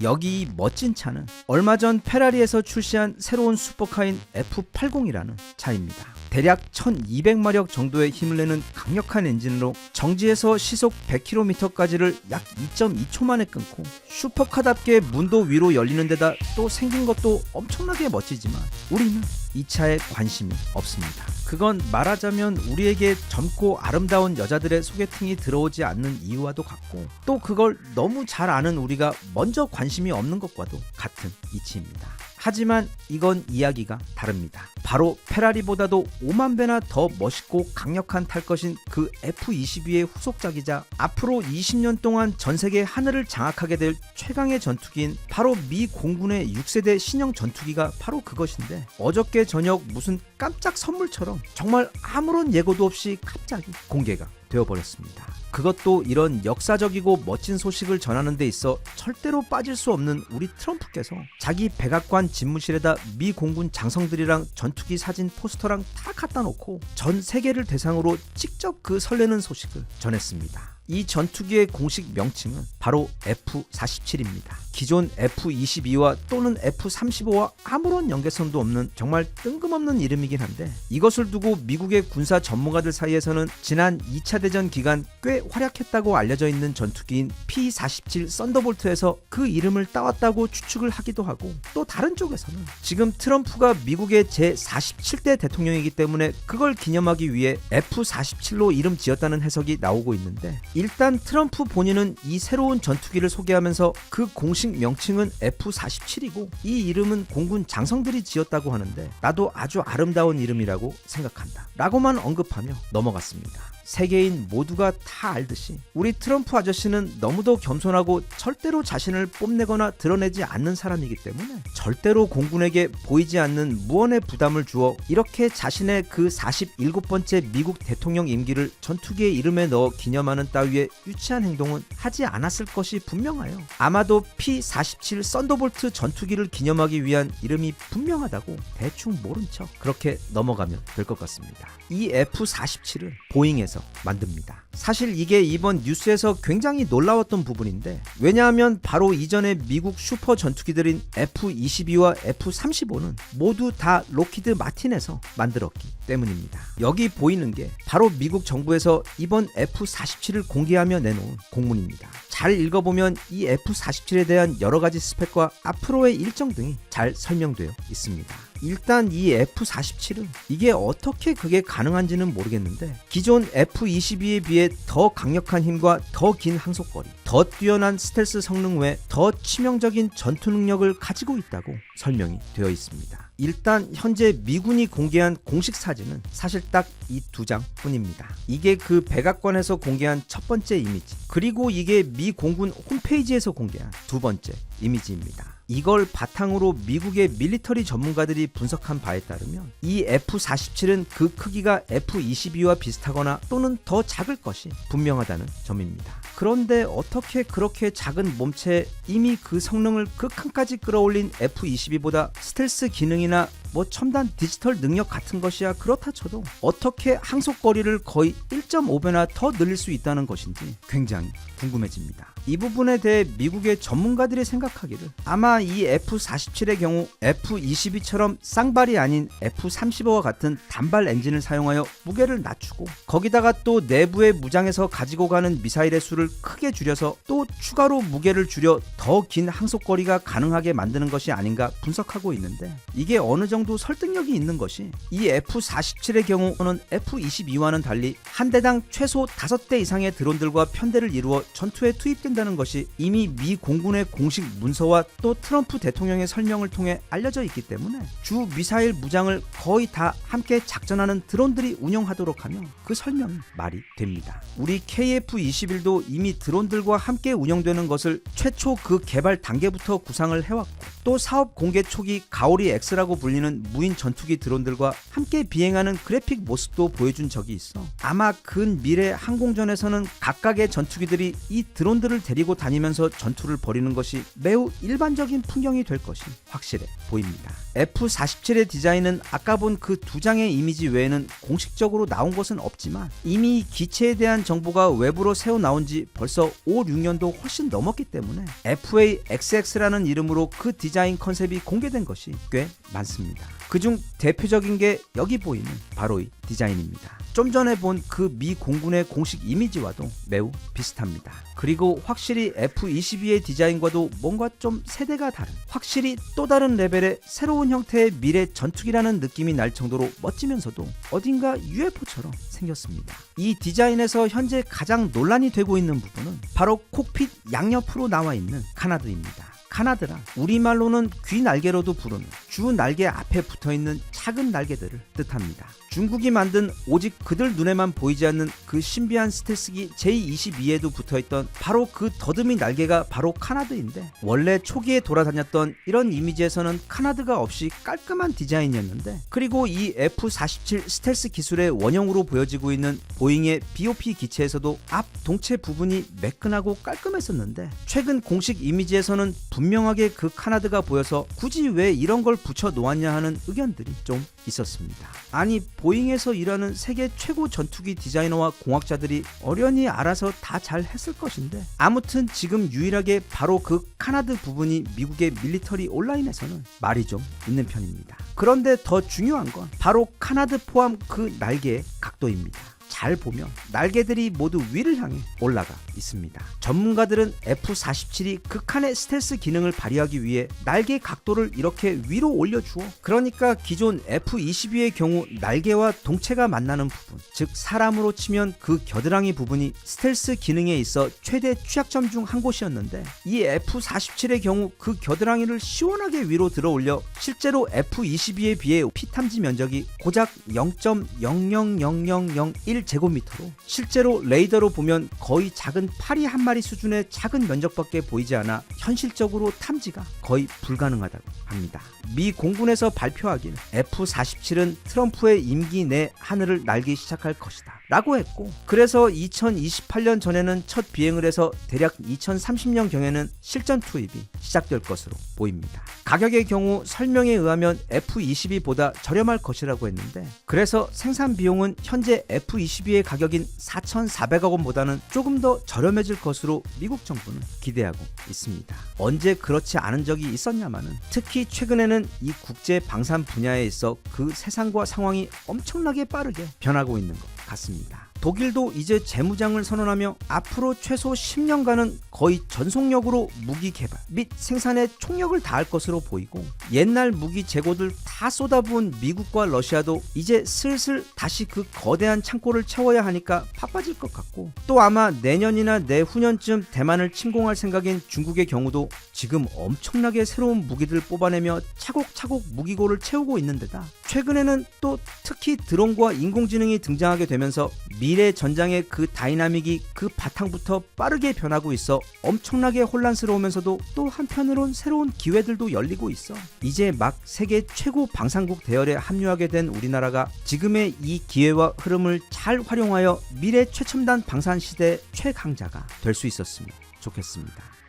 A: 여기 이 멋진 차는 얼마 전 페라리에서 출시한 새로운 슈퍼카인 F80이라는 차입니다. 대략 1200마력 정도의 힘을 내는 강력한 엔진으로 정지에서 시속 100km까지를 약 2.2초 만에 끊고, 슈퍼카답게 문도 위로 열리는 데다 또 생긴 것도 엄청나게 멋지지만 우리는 이 차에 관심이 없습니다. 그건 말하자면 우리에게 젊고 아름다운 여자들의 소개팅이 들어오지 않는 이유와도 같고, 또 그걸 너무 잘 아는 우리가 먼저 관심이 없는 것과도 같은 이치입니다. 하지만 이건 이야기가 다릅니다. 바로 페라리보다도 5만 배나 더 멋있고 강력한 탈 것인 그 F-22의 후속작이자 앞으로 20년 동안 전 세계 하늘을 장악하게 될 최강의 전투기인 바로 미 공군의 6세대 신형 전투기가 바로 그것인데, 어저께 저녁 무슨 깜짝 선물처럼 정말 아무런 예고도 없이 갑자기 공개가 되어버렸습니다. 그것도 이런 역사적이고 멋진 소식을 전하는 데 있어 절대로 빠질 수 없는 우리 트럼프께서 자기 백악관 집무실에다 미 공군 장성들이랑 전투기 사진 포스터랑 다 갖다 놓고 전 세계를 대상으로 직접 그 설레는 소식을 전했습니다. 이 전투기의 공식 명칭은 바로 F-47입니다. 기존 F-22와 또는 F-35와 아무런 연계성도 없는 정말 뜬금없는 이름이긴 한데, 이것을 두고 미국의 군사 전문가들 사이에서는 지난 2차 대전 기간 꽤 활약했다고 알려져 있는 전투기인 P-47 썬더볼트에서 그 이름을 따왔다고 추측을 하기도 하고, 또 다른 쪽에서는 지금 트럼프가 미국의 제47대 대통령이기 때문에 그걸 기념하기 위해 F-47로 이름 지었다는 해석이 나오고 있는데, 일단 트럼프 본인은 이 새로운 전투기를 소개하면서 그 공식 명칭은 F-47이고 이 이름은 공군 장성들이 지었다고 하는데 나도 아주 아름다운 이름이라고 생각한다 라고만 언급하며 넘어갔습니다. 세계인 모두가 다 알듯이 우리 트럼프 아저씨는 너무도 겸손하고 절대로 자신을 뽐내거나 드러내지 않는 사람이기 때문에 절대로 공군에게 보이지 않는 무언의 부담을 주어 이렇게 자신의 그 47번째 미국 대통령 임기를 전투기의 이름에 넣어 기념하는 따위의 유치한 행동은 하지 않았을 것이 분명하여 아마도 P-47 썬더볼트 전투기를 기념하기 위한 이름이 분명하다고 대충 모른 척 그렇게 넘어가면 될 것 같습니다. 이 F-47을 보잉에서 만듭니다. 사실 이게 이번 뉴스에서 굉장히 놀라웠던 부분인데, 왜냐하면 바로 이전에 미국 슈퍼 전투기들인 F-22와 F-35는 모두 다 록히드 마틴에서 만들었기 때문입니다. 여기 보이는 게 바로 미국 정부에서 이번 F-47을 공개하며 내놓은 공문입니다. 잘 읽어보면 이 F-47에 대한 여러 가지 스펙과 앞으로의 일정 등이 잘 설명되어 있습니다. 일단 이 F-47은 이게 어떻게 그게 가능한지는 모르겠는데, 기존 F-22에 비해 더 강력한 힘과 더 긴 항속거리, 더 뛰어난 스텔스 성능 외 더 치명적인 전투 능력을 가지고 있다고 설명이 되어 있습니다. 일단 현재 미군이 공개한 공식 사진은 사실 딱 이 2장 뿐입니다. 이게 그 백악관에서 공개한 첫 번째 이미지, 그리고 이게 미 공군 홈페이지에서 공개한 두 번째 이미지입니다. 이걸 바탕으로 미국의 밀리터리 전문가들이 분석한 바에 따르면 이 F-47은 그 크기가 F-22와 비슷하거나 또는 더 작을 것이 분명하다는 점입니다. 그런데 어떻게 그렇게 작은 몸체에 이미 그 성능을 극한까지 끌어올린 F-22보다 스텔스 기능이나 첨단 디지털 능력 같은 것이야 그렇다 쳐도 어떻게 항속거리를 거의 1.5배나 더 늘릴 수 있다는 것인지 굉장히 궁금해집니다. 이 부분에 대해 미국의 전문가들이 생각하기를 아마 이 F-47의 경우 F-22처럼 쌍발이 아닌 F-35와 같은 단발 엔진을 사용하여 무게를 낮추고 거기다가 또 내부의 무장에서 가지고 가는 미사일의 수를 크게 줄여서 또 추가로 무게를 줄여 더 긴 항속거리가 가능하게 만드는 것이 아닌가 분석하고 있는데 이게 어느 정도 설득력이 있는 것이 이 F-47의 경우는 F-22와는 달리 한 대당 최소 5대 이상의 드론들과 편대를 이루어 전투에 투입된다는 것이 이미 미 공군의 공식 문서와 또 트럼프 대통령의 설명을 통해 알려져 있기 때문에 주 미사일 무장을 거의 다 함께 작전하는 드론들이 운영하도록 하면 그 설명이 말이 됩니다. 우리 KF-21도 이미 드론들과 함께 운영되는 것을 최초 그 개발 단계부터 구상을 해왔고 또 사업 공개 초기 가오리 X라고 불리는 무인 전투기 드론들과 함께 비행하는 그래픽 모습도 보여준 적이 있어 아마 근미래 항공전에서는 각각의 전투기들이 이 드론들을 데리고 다니면서 전투를 벌이는 것이 매우 일반적인 풍경이 될 것이 확실해 보입니다. F-47의 디자인은 아까 본 그 2장의 이미지 외에는 공식적으로 나온 것은 없지만 이미 기체에 대한 정보가 외부로 새어 나온 지 벌써 5, 6년도 훨씬 넘었기 때문에 FA-XX-라는 이름으로 그 디자인 컨셉이 공개된 것이 꽤 많습니다. 그중 대표적인 게 여기 보이는 바로 이 디자인입니다. 좀 전에 본 그 미 공군의 공식 이미지와도 매우 비슷합니다. 그리고 확실히 F-22의 디자인과도 뭔가 좀 세대가 다른 확실히 또 다른 레벨의 새로운 형태의 미래 전투기라는 느낌이 날 정도로 멋지면서도 어딘가 UFO처럼 생겼습니다. 이 디자인에서 현재 가장 논란이 되고 있는 부분은 바로 콕핏 양옆으로 나와 있는 카나드입니다. 카나드라 우리말로는 귀 날개로도 부르는 주 날개 앞에 붙어있는 작은 날개들을 뜻합니다. 중국이 만든 오직 그들 눈에만 보이지 않는 그 신비한 스텔스기 J-22에도 붙어있던 바로 그 더듬이 날개가 바로 카나드인데 원래 초기에 돌아다녔던 이런 이미지에서는 카나드가 없이 깔끔한 디자인이었는데 그리고 이 F-47 스텔스 기술의 원형으로 보여지고 있는 보잉의 BOP 기체에서도 앞 동체 부분이 매끈하고 깔끔했었는데 최근 공식 이미지에서는 분명하게 그 카나드가 보여서 굳이 왜 이런 걸 붙여 놓았냐 하는 의견들이 좀 있었습니다. 아니 보잉에서 일하는 세계 최고 전투기 디자이너와 공학자들이 어련히 알아서 다 잘 했을 것인데 아무튼 지금 유일하게 바로 그 카나드 부분이 미국의 밀리터리 온라인에서는 말이 좀 있는 편입니다. 그런데 더 중요한 건 바로 카나드 포함 그 날개의 각도입니다. 잘 보면 날개들이 모두 위를 향해 올라가 있습니다. 전문가들은 F-47이 극한의 스텔스 기능을 발휘하기 위해 날개 각도를 이렇게 위로 올려주어 그러니까 기존 F-22의 경우 날개와 동체가 만나는 부분 즉 사람으로 치면 그 겨드랑이 부분이 스텔스 기능에 있어 최대 취약점 중 한 곳이었는데 이 F-47의 경우 그 겨드랑이를 시원하게 위로 들어 올려 실제로 F-22에 비해 피탐지 면적이 고작 0.00001 제곱미터로 실제로 레이더로 보면 거의 작은 파리 한 마리 수준의 작은 면적밖에 보이지 않아 현실적으로 탐지가 거의 불가능하다고 합니다. 미 공군에서 발표하기는 F-47은 트럼프의 임기 내 하늘을 날기 시작할 것이다 라고 했고 그래서 2028년 전에는 첫 비행을 해서 대략 2030년경에는 실전 투입이 시작될 것으로 보입니다. 가격의 경우 설명에 의하면 F-22보다 저렴할 것이라고 했는데 그래서 생산 비용은 현재 F-22의 가격인 4,400억 원보다는 조금 더 저렴해질 것으로 미국 정부는 기대하고 있습니다. 언제 그렇지 않은 적이 있었냐마는 특히 최근에는 이 국제 방산 분야에 있어 그 세상과 상황이 엄청나게 빠르게 변하고 있는 것 같습니다. 독일도 이제 재무장을 선언하며 앞으로 최소 10년간은 거의 전속력으로 무기 개발 및 생산에 총력을 다할 것으로 보이고 옛날 무기 재고들 다 쏟아부은 미국과 러시아도 이제 슬슬 다시 그 거대한 창고를 채워야 하니까 바빠질 것 같고 또 아마 내년이나 내후년쯤 대만을 침공할 생각인 중국의 경우도 지금 엄청나게 새로운 무기들을 뽑아내며 차곡차곡 무기고를 채우고 있는 데다 최근에는 또 특히 드론과 인공지능이 등장하게 되면서 미래 전장의 그 다이나믹이 그 바탕부터 빠르게 변하고 있어 엄청나게 혼란스러우면서도 또 한편으론 새로운 기회들도 열리고 있어. 이제 막 세계 최고 방산국 대열에 합류하게 된 우리나라가 지금의 이 기회와 흐름을 잘 활용하여 미래 최첨단 방산 시대 최강자가 될 수 있었으면 좋겠습니다.